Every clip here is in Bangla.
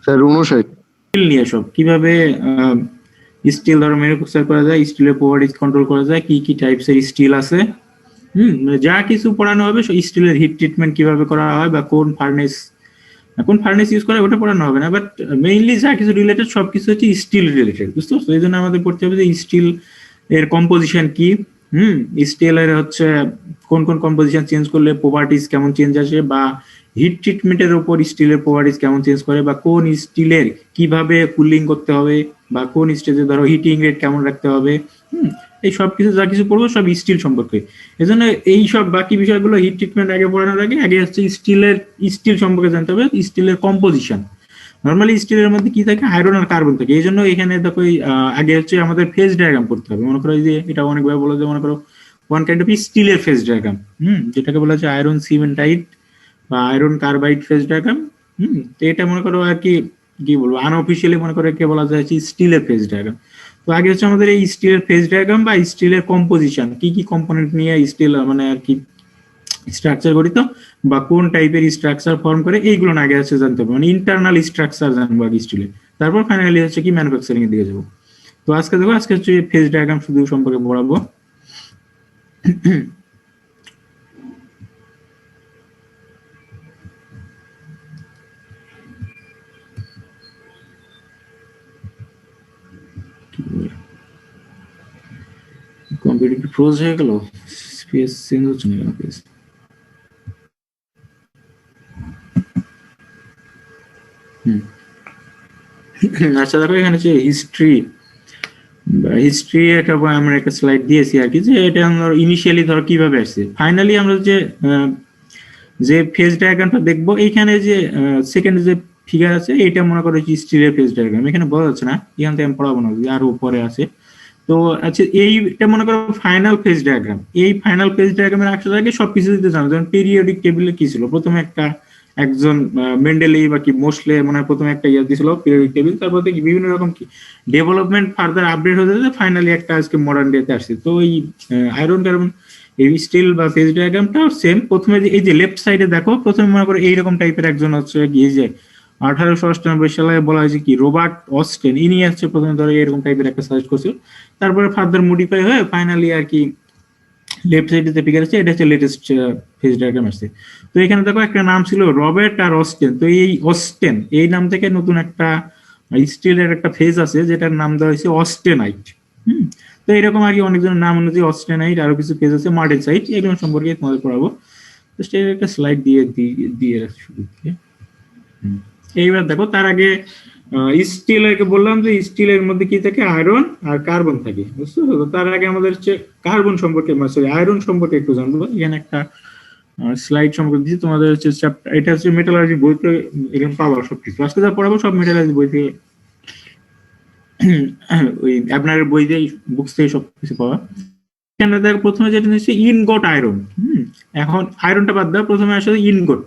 স্যার 59। স্টিল নিয়ে সব কিভাবে স্টিল ধরো ম্যানুফ্যাকচার করা যায়, স্টিলের প্রপার্টিজ কন্ট্রোল করা যায়, কি কি টাইপস এর স্টিল আছে, মানে যা কিছু পড়ানো হবে স্টিলের হিট ট্রিটমেন্ট কিভাবে করা হয় বা কোন ফার্নেস ইউজ করা ওটা পড়ানো হবে না, বাট মেইনলি যা কিছু রিলেটেড সবকিছু হচ্ছে স্টিল রিলেটেড, বুঝতে পারছো? এই জন্য আমাদের পড়তে হবে যে স্টিল এর কম্পোজিশন কি, স্টিল এর হচ্ছে কোন কোন কম্পোজিশন চেঞ্জ করলে প্রপার্টিজ কেমন চেঞ্জ আসে, বা হিট ট্রিটমেন্টের উপর স্টিলের প্রপার্টিজ কেমন চেঞ্জ করে, বা কোন স্টিলের কিভাবে কুলিং করতে হবে, বা কোন স্টেজে ধরো হিটিং রেট কেমন রাখতে হবে, এই সব কিছু যা কিছু পড়বো সব স্টিল সম্পর্কে। এই জন্য এই সব বাকি বিষয়গুলো হিট ট্রিটমেন্ট আগে পড়ানোর আগে আগে হচ্ছে স্টিল সম্পর্কে জানতে হবে, স্টিলের কম্পোজিশন। নর্মালি স্টিলের মধ্যে কি থাকে, আয়রন আর কার্বন থাকে। এই জন্য এখানে দেখো আগে হচ্ছে আমাদের ফেজ ডায়াগ্রাম করতে হবে। মনে করো যে এটা অনেকভাবে বলা যায়, মনে করো ওয়ান কাইন্ড অফ স্টিলের ফেজ ডায়াগ্রাম, যেটাকে বলা হচ্ছে আয়রন সিমেন্টাইট বা আয়রন কার্বাইড ফেজ ডায়াগ্রাম। তো এটা মনে করো আর কি কি বলবো, আনঅফিসিয়ালি মনে করো একে বলা যায় স্টিলের ফেজ ডায়াগ্রাম। তো আগে হচ্ছে আমাদের এই স্টিলের ফেজ ডায়াগ্রাম বা স্টিলের কম্পোজিশন, কি কি কম্পোনেন্ট নিয়ে স্টিল মানে আর কি স্ট্রাকচার গঠিত, বা কোন টাইপের স্ট্রাকচার ফর্ম করে, এইগুলো না আগে হচ্ছে জানতে হবে, মানে ইন্টারনাল স্ট্রাকচার জানবো আগে স্টিলের, তারপর ফাইনালি হচ্ছে কি ম্যানুফ্যাকচারিং এর দিকে যাবো। তো আজকে দেখো, আজকে হচ্ছে ফেজ ডায়াগ্রাম শুধু সম্পর্কে পড়াবো। কম্পিউটার কি ফ্রোজ হয়ে গেল? স্পেস চেঞ্জ হচ্ছে না কেন পেজ? আচ্ছা দেখো, এখানে হচ্ছে হিস্ট্রি একটা আমরা একটা স্লাইড দিয়েছি আর কি, যে এটা আমরা ইনিশিয়ালি ধরো কিভাবে আসছে, ফাইনালি আমরা যে ফেজ ডায়াগ্রামটা দেখবো, এইখানে যে সেকেন্ড যে ফিগার আছে এটা মনে করো স্টিলের ফেজ ডায়াগ্রাম, এখানে বোঝা যাচ্ছে না, এখান থেকে আমি পড়াবো না, আরো উপরে আছে। তো আচ্ছা, এইটা মনে করো ফাইনাল ফেজ ডায়াগ্রাম। এই ফাইনাল ফেজ ডায়াগ্রামের আসার আগে সবকিছু দিতে জানো, যেমন পিরিয়ডিক টেবিলে কি ছিল, প্রথমে একজন মেন্ডেলি বা কি মোস্টলে মনে হয় প্রথমে একটা দিছিল পিরিয়ডিক টেবিল, তারপর থেকে বিভিন্ন রকম কি ডেভেলপমেন্ট ফার্দার আপডেট হতে হতে ফাইনালি একটা আজকে মডার্ন ডেতে আসছে। তো এই আয়রন কার্বন এই স্টিল বা ফেজ ডায়াগ্রামটা সেম। প্রথমে এই যে লেফট সাইডে দেখো, প্রথমে মনে করো এইরকম টাইপের একজন হচ্ছে গিয়ে যে 1898 সালে বলা হয়েছে কি রবার্ট অস্টেন, ইনি হচ্ছে প্রথমে ধরো এরকম টাইপের একটা সাজেস্ট করছিল, তারপরে ফার্দার মডিফাই হয়ে ফাইনালি আর কি লেফট সাইডে যে ফিগার আছে এটা হচ্ছে লেটেস্ট ফেজ ডায়াগ্রাম আসছে। তো এখানে দেখো একটা নাম ছিল রবার্ট আর অস্টেন, তো এই অস্টেন এই নাম থেকে নতুন একটা স্টিলের একটা ফেজ আছে যেটার নাম দেওয়া হয়েছে অস্টেনাইট। তো এরকম আর কি অনেকজনের নাম অনুযায়ী অস্টেনাইট, আরো কিছু ফেজ আছে মার্টেনসাইট, এগুলো সম্পর্কে তোমাদের পড়াবো। জাস্ট একটা স্লাইড দিয়ে রাখছি শুরু থেকে। এইবার দেখো, তার আগে স্টিলের বললাম যে স্টিলের মধ্যে কি থাকে, আয়রন আর কার্বন থাকে, বুঝছো? তার আগে আমাদের হচ্ছে কার্বন সম্পর্কে সরি আয়রন সম্পর্কে একটু জানবো। এখানে একটা স্লাইড সম্পর্কে দিচ্ছি তোমাদের হচ্ছে চ্যাপ্টার, এটা হচ্ছে মেটালার্জি বইতে এখানে পাওয়া সবকিছু, আজকে যা পড়াবো সব মেটালার্জি বই থেকে, ওই আপনার বই দিয়ে বুকস থেকে সবকিছু পাওয়া। এখানে দেখো প্রথমে যেটা হচ্ছে ইনগট আয়রন। এখন আয়রনটা বাদ দাও, প্রথমে আসলে ইনগট।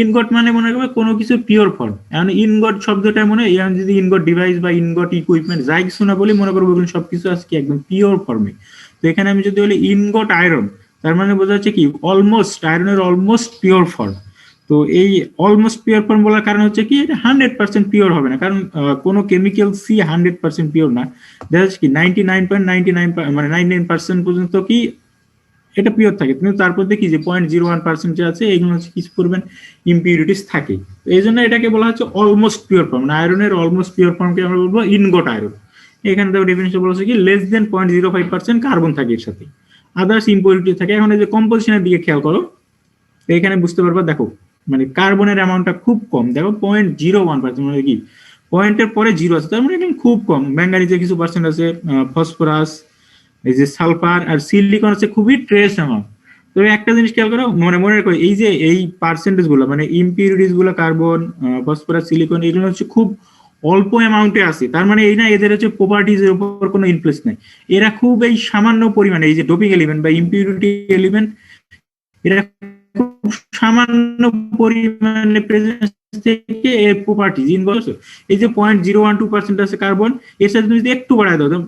ইনগট মানে মনে করবে কোনো কিছু পিওর ফর্ম। এখন ইনগট শব্দটা মনে হয় যদি ইনগট ডিভাইস বা ইনগট ইকুইপমেন্ট যাই কিছু না বলি, মনে করবো ওগুলো সবকিছু আজকে একদম পিওর ফর্মে। তো এখানে আমি যদি বলি ইনগট আয়রন, তার মানে বোঝা যাচ্ছে কি অলমোস্ট আয়রনের অলমোস্ট পিওর ফর্ম। তো এই অলমোস্ট পিওর ফর্ম বলার কারণ হচ্ছে কি, এটা 100% পিওর হবে না, কারণ কোনো কেমিক্যাল সি 100% পিওর না। দেখা যাচ্ছে কি 99.99 মানে 99% পর্যন্ত কি এটা পিওর থাকে, কিন্তু তারপর দেখি যে 0.01% যে আছে এগুলো হচ্ছে কিছু পরিমাণ ইম্পিউরিটিস থাকে। তো এই জন্য এটাকে বলা হচ্ছে অলমোস্ট পিওর ফর্ম। মানে আয়রনের অলমোস্ট পিওর ফর্মকে আমরা বলবো ইনগট আয়রন। এখানে দেখো ডেফিনিশন বলা হচ্ছে কি লেস দেন 0.05% কার্বন থাকে এর সাথে, আদার্স ইম্পিউরিটি থাকে। এখন এই যে কম্পোজিশনের দিকে খেয়াল করো, এখানে বুঝতে পারবা, দেখো মানে কার্বনের অ্যামাউন্টটা খুব কম, দেখো 0.01%, মানে কি পয়েন্টের পরে জিরো আছে, তার মানে এখানে খুব কম। ম্যাঙ্গানিজের কিছু পার্সেন্ট আছে, ফসফরাস, এই যে সালফার আর সিলিকন আছে খুবই ট্রেস অ্যামাউন্ট। তো একটা জিনিস খেয়াল করো, মনে রাখো, এই যে এই পার্সেন্টেজ গুলো মানে ইম্পিউরিটিস গুলো কার্বন, ফসফরাস, সিলিকন, এগুলো হচ্ছে খুব অল্প অ্যামাউন্টে আছে। তার মানে এই না এদের হচ্ছে প্রপার্টিজ এর উপর কোনো ইনফ্লুয়েন্স নাই, এরা খুব এই সামান্য পরিমাণে এই যে ডোপিং এলিমেন্ট বা ইম্পিউরিটি এলিমেন্ট, এরা খুব সামান্য পরিমাণে প্রেজেন্স থেকে এর প্রপার্টিজ ইনভলভ। এই যে 0.012% আছে কার্বন, এর সাথে তুমি যদি একটু বাড়ায় দাও,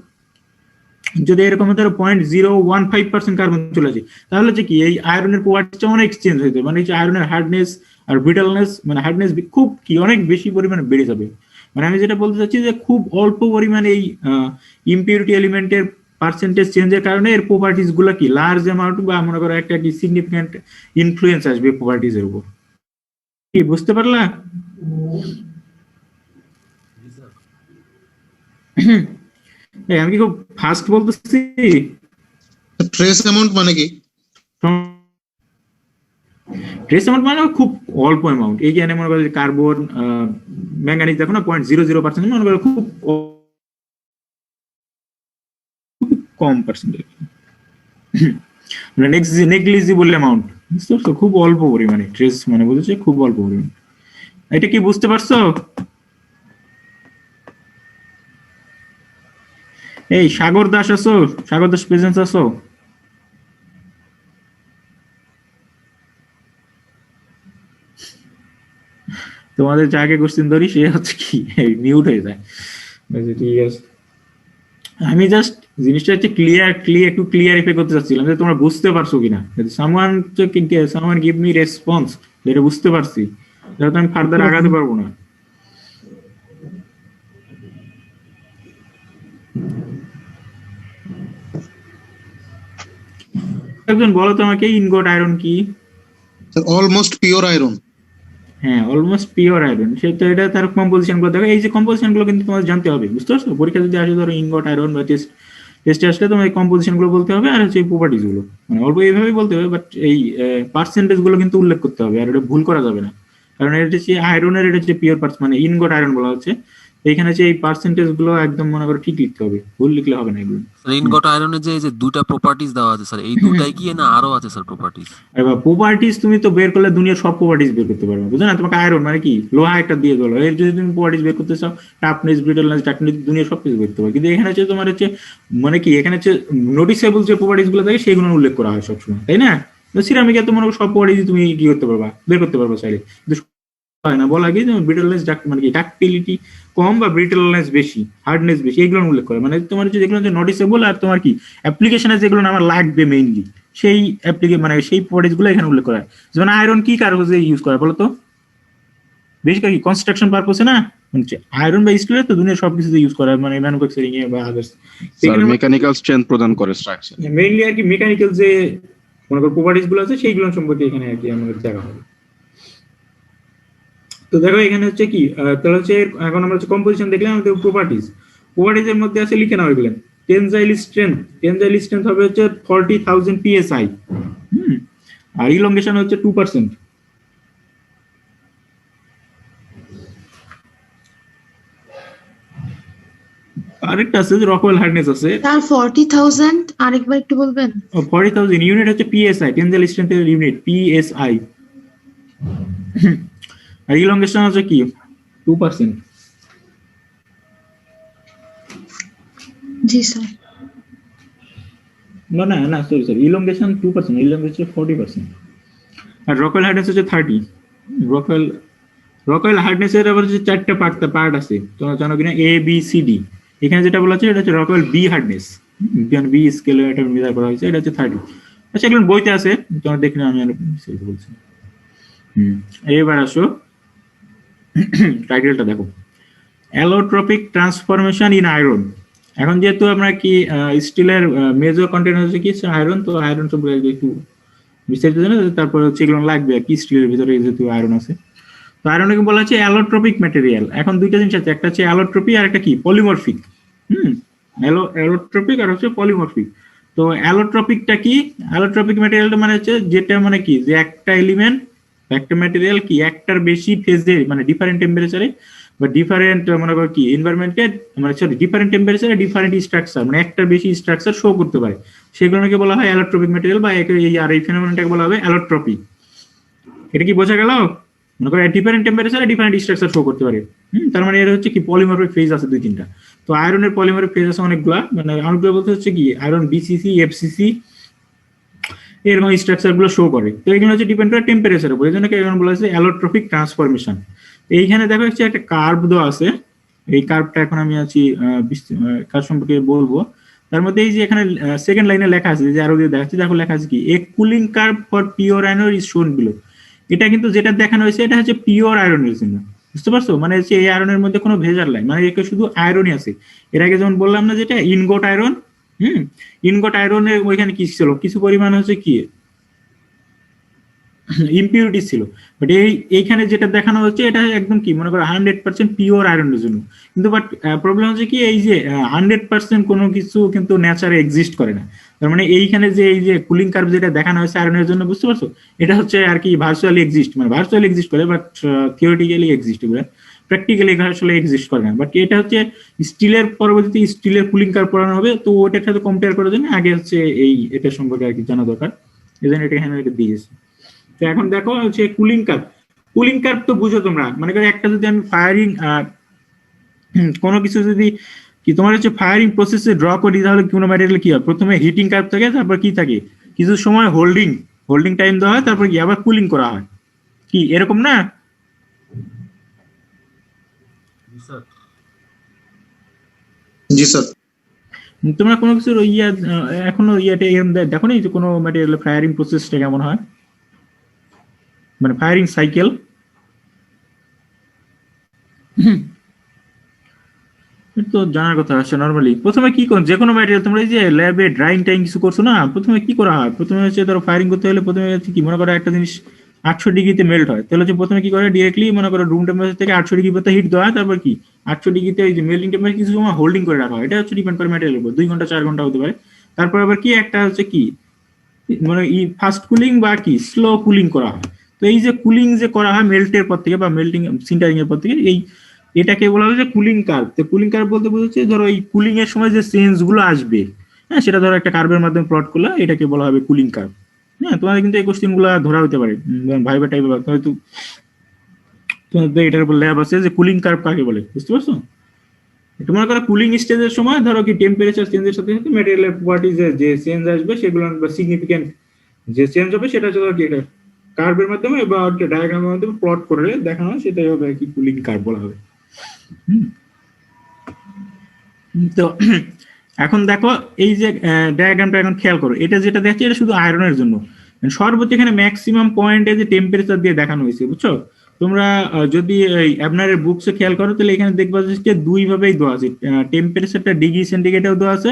যদি এরকম ধরো 0.015% কার্বন চলে যায়, তাহলে হচ্ছে কি এই আয়রনের প্রপার্টিটা অনেক চেঞ্জ হয়ে যাবে। মানে আয়রনের হার্ডনেস আর ব্রিটালনেস, মানে হার্ডনেস খুব কি অনেক বেশি পরিমাণে বেড়ে যাবে। মানে আমি যেটা বলতে চাচ্ছি যে খুব অল্প পরিমাণে এই ইমপিউরিটি এলিমেন্টের পার্সেন্টেজ চেঞ্জের কারণে এর প্রপার্টিজ গুলো কি লার্জ অ্যামাউন্ট বা মনে করো একটা কি সিগনিফিকেন্ট ইনফ্লুয়েন্স আসবে প্রপার্টিজ এর উপর। কি বুঝতে পারলা? এই আমি কি খুব ফাস্ট বলতেছি? ট্রেস অ্যামাউন্ট মানে কি? ট্রেস অ্যামাউন্ট মানে খুব অল্প অ্যামাউন্ট। এই যে মনে করো কার্বন ম্যাঙ্গানিজ দেখো না 0.00%, মনে করো খুব কম পার্সেন্টেজ, নেগলিজিবল অ্যামাউন্ট, বুঝতে পারছো? খুব অল্প পরিমাণে ট্রেস মানে বুঝেছে খুব অল্প পরিমাণে। এটা কি বুঝতে পারছো? এই সাগর দাস আছো? সাগর দাস প্রেজেন্স আছো? তোমাদের যাকে কোশ্চেন ধরি সে হচ্ছে কি মিউট হয়ে যায়। ঠিক আছে, আমি জাস্ট জিনিসটা হচ্ছে একটু ক্লিয়ারিফাই করতে চাচ্ছিলাম যে তোমরা বুঝতে পারছো কিনা। সামওয়ান গিভ মি রেসপন্স যেটা বুঝতে পারছি, যাতে আমি ফার্দার আগাতে পারবো না। একজন বলো তো আমাকে, ইনগট আয়রন কি? Almost pure iron. হ্যাঁ, অলমোস্ট পিওর আয়রন। সে তো এটা তার কম্পোজিশন গুলো দেখো, এই যে কম্পোজিশন গুলো কিন্তু তোমাদের জানতে হবে, বুঝতে পারছো? পরীক্ষা যদি আসে ধরো ইনগট আয়রন বা টেস্টে আসলে তোমার এই কম্পোজিশন গুলো বলতে হবে আর হচ্ছে এই প্রপার্টিজ গুলো, মানে অল্প এইভাবেই বলতে হবে, বাট এই পার্সেন্টেজ গুলো কিন্তু উল্লেখ করতে হবে, আর এটা ভুল করা যাবে না। কারণ এটা হচ্ছে আয়রনের, এটা হচ্ছে পিওর পার্স মানে ইনগট আয়রন বলা হচ্ছে। এইখানে যে এই পার্সেন্টেজ গুলো একদম মনে করো ঠিক লিখতে হবে, ভুল লিখলে হবে না এগুলো। ইনগট আয়রনের যে দুটা প্রপার্টিজ দেওয়া আছে স্যার, এই দুটাই কি না আরো আছে স্যার প্রপার্টিজ? এবার প্রপার্টিজ তুমি তো বের করলে দুনিয়ার সব প্রপার্টিজ বের করতে পারবে, বুঝছো না? তোমাকে আয়রন মানে কি লোহা একটা দিয়ে দিলো, এর যদি তুমি প্রপার্টিজ বের করতে চাও, টাফনেস, ব্রিটলনেস, ডাকনেস, দুনিয়ার সব কিছু বের করতে পারবে। কিন্তু এখানে হচ্ছে তোমার হচ্ছে মানে কি, এখানে হচ্ছে নোটিসেবল যে প্রপার্টিজ গুলো থাকে সেগুলো উল্লেখ করা হয় সবসময়, তাই না? সিরামিকে তো মনে করো সব প্রপার্টিজ তুমি কি করতে পারবা, বের করতে পারবা চাইলে, কিন্তু হয় না। বলা গিয়ে যেমন ব্রিটলনেস মানে কি ডাকটিলিটি কম বা ব্রিটলনেস বেশি, হার্ডনেস বেশি, এইগুলো উল্লেখ করে। মানে তোমার হচ্ছে যেগুলো নোটিসেবল আর তোমার কি অ্যাপ্লিকেশনে যেগুলো আমার লাগবে মেইনলি, সেই মানে সেই প্রপার্টিজ গুলো এখানে উল্লেখ করা হয়। যেমন আয়রন কি কারণে ইউজ করা বলো তো? বেশিরভাগ কি কনস্ট্রাকশন পারপোসে না? হচ্ছে আয়রন বা স্টিল তো দুনিয়ার সবকিছুতে ইউজ করা হয়, মানে ম্যানুফ্যাকচারিং এ বা আদার্স। স্যার মেকানিক্যাল স্ট্রেংথ প্রদান করে স্ট্রাকচার। মেইনলি আর কি মেকানিক্যাল যে মনে করো প্রপার্টিজ গুলো আছে সেইগুলো সম্পর্কে এখানে আর কি আমাদের দেখা হবে। তো দেখো এখানে হচ্ছে কি, তাহলে হচ্ছে এখন আমরা হচ্ছে কম্পোজিশন দেখলাম, আমাদের প্রপার্টিজ এর মধ্যে আছে লিখে নাও এগুলো। টেনজাইল স্ট্রেংথ হবে হচ্ছে 40,000 psi, আর ইলংগেশন হচ্ছে 2%। আরেকটা আছে যে রকওয়েল হার্ডনেস আছে। স্যার 40,000 আরেকবার একটু বলবেন? 40,000 ইউনিট হচ্ছে পিএসআই, টেনজাইল স্ট্রেংথের ইউনিট পিএসআই। আর ইলংগেশন হচ্ছে কি 2%। জি স্যার। না সরি, ইলংগেশন 2%, ইলংগেশন 40%। আর রকওয়েল হার্ডনেস হচ্ছে 30। রকওয়েল হার্ডনেসের আবার হচ্ছে 4টা পার্ট আছে, তোমরা জানো কিনা? A B C D. এখানে যেটা বলা আছে এটা হচ্ছে রকওয়েল বি হার্ডনেস, বি স্কেলে এটা মেজার করা হয়েছে, এটা হচ্ছে 30। আচ্ছা, এগুলো বইতে আছে, তোমরা দেখলে আমি আর বলছি। এবার আসো টাইটেলটা দেখো, অ্যালোট্রপিক ট্রান্সফরমেশন ইন আয়রন। এখন যেহেতু আমরা কি স্টিলের মেজর কন্টেন্ট হচ্ছে কি আয়রন, তো আয়রন সম্পর্কে একটু বিস্তারিত জানো, তারপর হচ্ছে এগুলো লাগবে আর কি স্টিলের ভিতরে যেহেতু আয়রন আছে। তো আয়রনকে বলা হচ্ছে অ্যালোট্রপিক ম্যাটেরিয়াল। এখন দুইটা জিনিস আছে, একটা হচ্ছে অ্যালোট্রপি আর একটা কি পলিমরফিক। অ্যালোট্রপিক আর হচ্ছে পলিমরফিক। তো অ্যালোট্রপিকটা কি? অ্যালোট্রপিক ম্যাটেরিয়ালটা মানে হচ্ছে যেটা মানে কি যে একটা এলিমেন্ট, একটা ম্যাটেরিয়াল কি একটার বেশি ফেজে মানে ডিফারেন্ট টেম্পারেচারে বা ডিফারেন্ট মনে করো কি এনভায়রনমেন্টে, মানে সরি ডিফারেন্ট টেম্পারেচারে ডিফারেন্ট স্ট্রাকচার, মানে একটার বেশি স্ট্রাকচার শো করতে পারে, সেগুলোকে বলা হয় অ্যালোট্রপিক ম্যাটেরিয়াল বা এই ফেনোমেননটাকে বলা হবে অ্যালোট্রপি। এটা কি বোঝা গেল? মনে করো ডিফারেন্ট টেম্পারেচারে ডিফারেন্ট স্ট্রাকচার শো করতে পারে। তার মানে এর হচ্ছে কি পলিমরফিক ফেজ আছে 2-3টা। তো আয়রনের পলিমরফিক ফেজ আছে অনেকগুলা, মানে অনেকগুলো বলতে হচ্ছে কি আয়রন বিসিসি, এফসিসি এরকম স্ট্রাকচার গুলো শো করে। তো এগুলো হচ্ছে ডিপেন্ড করে টেম্পারেচারের উপর, এই জন্য এরকম বলা হচ্ছে অ্যালোট্রপিক ট্রান্সফরমেশন। এইখানে দেখো হচ্ছে একটা কার্ভ দেওয়া আছে, এই কার্ভটা এখন আমি আছি কার সম্পর্কে বলবো। তার মধ্যে এই যে এখানে সেকেন্ড লাইনে লেখা আছে, যে আরো দেখাচ্ছি, দেখো লেখা আছে কি a cooling curve for pure iron is shown below. এটা কিন্তু যেটা দেখানো হয়েছে এটা হচ্ছে পিওর আয়রনের জন্য, বুঝতে পারছো? মানে হচ্ছে এই আয়রনের মধ্যে কোনো ভেজাল নাই, মানে একে শুধু আয়রনই আছে। এর আগে যেমন বললাম না যেটা ইনগট আয়রন, ইনগট আয়রনের ওইখানে কি ছিল, কিছু পরিমাণ হচ্ছে কি ইম্পিউরিটি ছিল, বাট এইখানে যেটা দেখানো হচ্ছে এটা একদম কি মনে করো 100% পিওর আয়রনের জন্য। কিন্তু বাট প্রবলেম হচ্ছে কি এই যে 100% কোনো কিছু কিন্তু নেচারে এক্সিস্ট করে না। তার মানে এইখানে যে এই যে কুলিং কার্ভ যেটা দেখানো হয়েছে আয়রনের জন্য, বুঝতে পারছো, এটা হচ্ছে আর কি ভার্চুয়ালি এক্সিস্ট, মানে ভার্চুয়ালি এক্সিস্ট করে বাট থিওরিটিক্যালি এক্সিস্ট করে, প্র্যাকটিক্যালি আসলে এক্সিস্ট করে না। বাট এটা হচ্ছে স্টিলের পরবর্তীতে স্টিলের কুলিং কার্ভ পড়ানো হবে, তো ওটার সাথে কম্পেয়ার করার জন্য আগে হচ্ছে এই এটার সম্পর্কে আর কি জানা দরকার, এই জন্য এটা এখানে এটা দিয়েছে। তো এখন দেখো হচ্ছে কুলিং কার্ভ। কুলিং কার্ভ তো বুঝো তোমরা, মানে করো একটা যদি আমি ফায়ারিং কোনো কিছু যদি কি তোমার হচ্ছে ফায়ারিং প্রসেসে ড্র করি, তাহলে কোনো ম্যাটেরিয়াল কি হয়, প্রথমে হিটিং কার্ভ থাকে, তারপর কি থাকে কিছু সময় হোল্ডিং হোল্ডিং টাইম দেওয়া হয়, তারপর কি আবার কুলিং করা হয়, কি এরকম না? জি স্যার। তোমরা কোনো কিছুর এখনো ইয়েটা এরকম দেখো নি যে কোনো ম্যাটেরিয়াল ফায়ারিং প্রসেসটা কেমন হয়, মানে ফায়ারিং সাইকেল? তো জানার কথা আছে নর্মালি। প্রথমে কি করো, যে কোনো ম্যাটেরিয়াল তোমরা এই যে ল্যাবে ড্রাইং টাইং কিছু করছো না, প্রথমে কি করা হয়, প্রথমে হচ্ছে ধরো ফায়ারিং করতে হলে প্রথমে হচ্ছে কি মনে করো একটা জিনিস 800 ডিগ্রিতে মেল্ট হয়, তাহলে হচ্ছে প্রথমে কি করে ডিরেক্টলি মনে করো রুম টেম্পারেচার থেকে 800 ডিগ্রি পর্যন্ত হিট দেওয়া হয়, তারপর কি 800 ডিগ্রিতে এই যে মেল্টিং টেম্পারেচার কিছু সময় হোল্ডিং করে রাখা হয়, এটা হচ্ছে ডিপেন্ড করে ম্যাটেরিয়ালের উপর, 2 ঘন্টা 4 ঘন্টা হতে পারে। তারপর আবার কি একটা হচ্ছে কি মানে ফাস্ট কুলিং বা কি স্লো কুলিং করা হয়। তো এই যে কুলিং যে করা হয় মেল্টের পর থেকে বা মেল্টিং সিন্টারিং এর পর থেকে, এই এটাকে বলা হয় যে কুলিং কার্ভ। তো কুলিং কার্ভ বলতে বোঝাচ্ছে ধরো এই কুলিং এর সময় যে চেঞ্জ গুলো আসবে, হ্যাঁ, সেটা ধরো একটা কার্ভের মাধ্যমে প্লট করলে এটাকে বলা হবে কুলিং কার্ভ। হ্যাঁ, তোমাদের কিন্তু এই কোশ্চেন গুলো ধরা হতে পারে ভাইবা টাইপের, হয়তো তোমাদের এটার উপর ল্যাব আছে যে কুলিং কার্ভ কাকে বলে, বুঝতে পারছো? এটা মনে করো কুলিং স্টেজের সময় ধরো কি টেম্পারেচার চেঞ্জের সাথে সাথে ম্যাটেরিয়ালের প্রপার্টিজ যে চেঞ্জ আসবে সেগুলো বা সিগনিফিকেন্ট যে চেঞ্জ হবে সেটা হচ্ছে ধরো কি এটা কার্ভের মাধ্যমে বা ডায়াগ্রামের মাধ্যমে প্লট করে দেখানো হয়, সেটাই হবে কি কুলিং কার্ভ বলা হবে। তো এখন দেখো এই যে ডায়াগ্রামটা এখন খেয়াল করো, এটা যেটা দেখছি এটা শুধু আয়রনের জন্য, সর্বোচ্চ এখানে ম্যাক্সিমাম পয়েন্টে যে টেম্পারেচার দিয়ে দেখানো হয়েছে, বুঝছো? তোমরা যদি আপনার বুকসে খেয়াল করো তাহলে এখানে দেখবা যে দুই ভাবেই দেওয়া আছে, টেম্পারেচারটা ডিগ্রি সেন্টিগ্রেডেও দেওয়া আছে,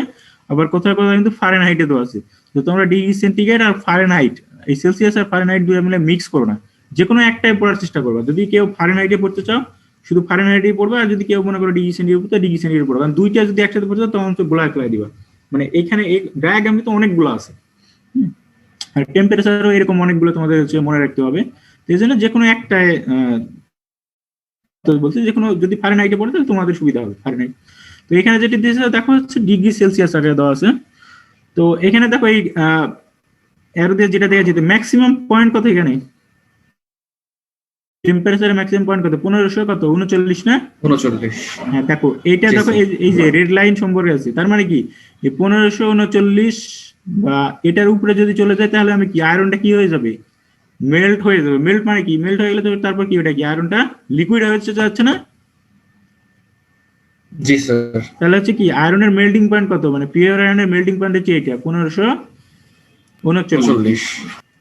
আবার কোথাও কোথাও কিন্তু ফারেনহাইটে দেওয়া আছে। তো তোমরা ডিগ্রি সেন্টিগ্রেড আর ফারেনহাইট, এই সেলসিয়াস আর ফারেনহাইট দুটো মিলে মিক্স করো না, যে কোনো একটাই পড়ার চেষ্টা করবা। যদি কেউ ফারেনহাইটে পড়তে চাও শুধু ফারেনহাইটেই পড়বে, আর যদি কেউ মনে করো ডিগ্রি সেন্টিগ্রেড পড়তে ডিগ্রি সেন্টিগ্রেড পড়বে, কারণ দুইটা যদি একসাথে পড়তে চাও তখন তো গোলা ফেলাই দিবা। মানে এখানে এই ডায়াগ্রামে তো অনেকগুলো আছে, আর টেম্পারেচারও এরকম অনেকগুলো তোমাদের হচ্ছে মনে রাখতে হবে। তো এই জন্য যে কোনো একটাই তো বলছি, যে কোনো যদি ফারেনহাইটে পড়ে তাহলে তোমাদের সুবিধা হবে ফারেনহাইট। তো এখানে যেটি দিয়েছে দেখো হচ্ছে ডিগ্রি সেলসিয়াস আগে দেওয়া আছে। তো এখানে দেখো এই অ্যারো দিয়ে যেটা দেখা যেতে ম্যাক্সিমাম পয়েন্ট কত, এখানে টেম্পারেচারের ম্যাক্সিমাম পয়েন্ট কত, 1500 কত 39 না 39। হ্যাঁ দেখো এইটা দেখো এই যে রেড লাইন সম্পর্কে আছে, তার মানে কি এই 1539 বা এটার উপরে যদি চলে যায় তাহলে আমি কি আয়রনটা কি হয়ে যাবে, মেল্ট হয়ে যাবে। মেল্ট মানে কি, মেল্ট হয়ে গেলে তারপর কি ওটা কি আয়রনটা লিকুইড হয়ে যাচ্ছে না? জি স্যার। তাহলে হচ্ছে কি আয়রনের মেল্টিং পয়েন্ট কত, মানে পিওর আয়রনের মেল্টিং পয়েন্ট হচ্ছে এটা 1539।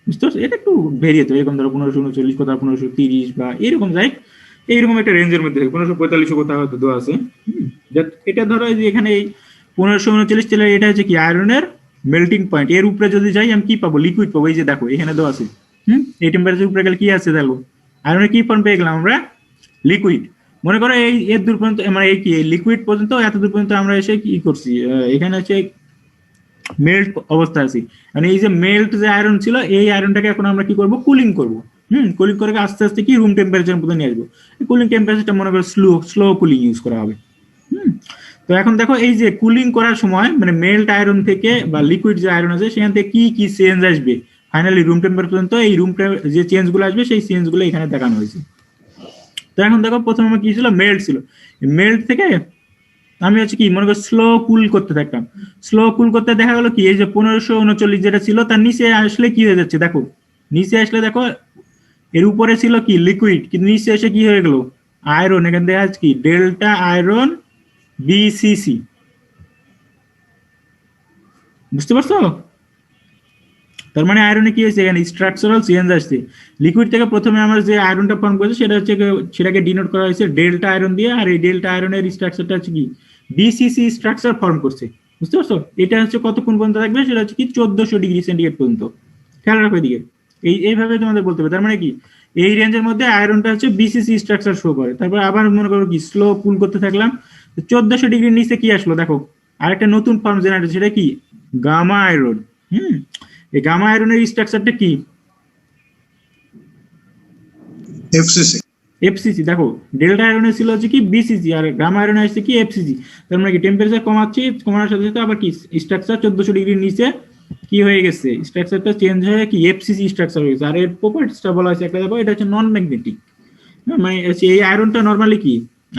বুঝতে পারছো? এটা একটু ভেরিয়ে তো, এরকম ধরো 1539 কোথাও 1530 বা এরকম যায়, এইরকম একটা রেঞ্জের মধ্যে 1545 কোথাও হয়তো দেওয়া আছে। এটা ধরো এই যে এখানে এই 1539 তাহলে এটা হচ্ছে কি আয়রনের মেল্টিং পয়েন্ট, এর উপরে যদি যাই আমি কি পাবো, লিকুইড পাবো। এই যে দেখো এখানে দেওয়া আছে, এই টেম্পারেচার উপরে গেলে কি আছে দেখো, আয়রনের কি ফর্ম পেয়ে গেলাম আমরা, লিকুইড। মনে করো এই এর দূর পর্যন্ত মানে এই কি লিকুইড পর্যন্ত এত দূর পর্যন্ত আমরা এসে কি করছি, এখানে হচ্ছে মেল্ট অবস্থা আছে। মানে এই যে মেল্ট যে আয়রন ছিল এই আয়রনটাকে এখন আমরা কি করব, কুলিং করব। কুলিং করে আস্তে আস্তে কি রুম টেম্পারেচার পর্যন্ত নিয়ে আসবো। কুলিং টেম্পারেচারটা মনে করো স্লো কুলিং ইউজ করা হবে। তো এখন দেখো এই যে কুলিং করার সময় মানে মেল্ট আয়রন থেকে বা লিকুইড যে আয়রন আছে সেখান থেকে কি কি চেঞ্জ আসবে ফাইনালি রুম টেম্পারেচার পর্যন্ত, এই রুম যে চেঞ্জ গুলো আসবে সেই চেঞ্জ গুলো এখানে দেখানো হয়েছে। তো এখন দেখো প্রথমে আমার কি ছিল, মেল্ট ছিল। মেল্ট থেকে আমি হচ্ছে কি মনে করো স্লো কুল করতে থাকতাম, স্লো কুল করতে দেখা গেলো কি এই যে 1539 যেটা ছিল তার নিচে আসলে কি হয়ে যাচ্ছে দেখো, নিচে আসলে দেখো এর উপরে ছিল কি লিকুইড, কিন্তু নিচে এসে কি হয়ে গেল আয়রন। এখান থেকে আছে কি ডেল্টা আয়রন বিসিসি, বুঝতে পারছো? তার মানে আয়রনে কি হয়েছে, এখানে স্ট্রাকচারাল চেঞ্জ আসছে। লিকুইড থেকে প্রথমে আমার যে আয়রনটা ফর্ম করেছে সেটা হচ্ছে সেটাকে ডিনোট করা হয়েছে ডেল্টা আয়রন দিয়ে, আর এই ডেল্টা আয়রনের স্ট্রাকচারটা হচ্ছে কি বিসিসি স্ট্রাকচার ফর্ম করছে। বুঝতে পারছো? এটা হচ্ছে কতক্ষণ পর্যন্ত থাকবে, সেটা হচ্ছে কি 1400 ডিগ্রি সেন্টিগ্রেড পর্যন্ত। খেয়াল রাখো এদিকে, এইভাবে তোমাদের বলতে হবে। তার মানে কি এই রেঞ্জের মধ্যে আয়রনটা হচ্ছে বিসিসি স্ট্রাকচার শো করে। তারপর আবার মনে করো কি স্লো পুল করতে থাকলাম, 1400 ডিগ্রির নিচে কি আসলো দেখো, আরেকটা নতুন ফর্ম জেনারেট, সেটা কি গামা আয়রন। হুম, এই গামা আয়রনের স্ট্রাকচারটা কি এফসিসি। এফসিসি। দেখো ডেল্টা আয়রনের ছিল হচ্ছে কি বিসিসি, আর গামা আয়রনে আসছে কি এফসিসি। তার মানে কি টেম্পারেচার কমাচ্ছি, কমানোর সাথে সাথে আবার কি স্ট্রাকচার 1400 ডিগ্রির নিচে কি হয়ে গেছে, স্ট্রাকচারটা চেঞ্জ হয়ে কি এফসিসি স্ট্রাকচার হয়ে গেছে। আর এর প্রপার্টিসটা বলা হয়েছে একটা, দেখো এটা হচ্ছে নন ম্যাগনেটিক। মানে হচ্ছে এই আয়রনটা নর্মালি কি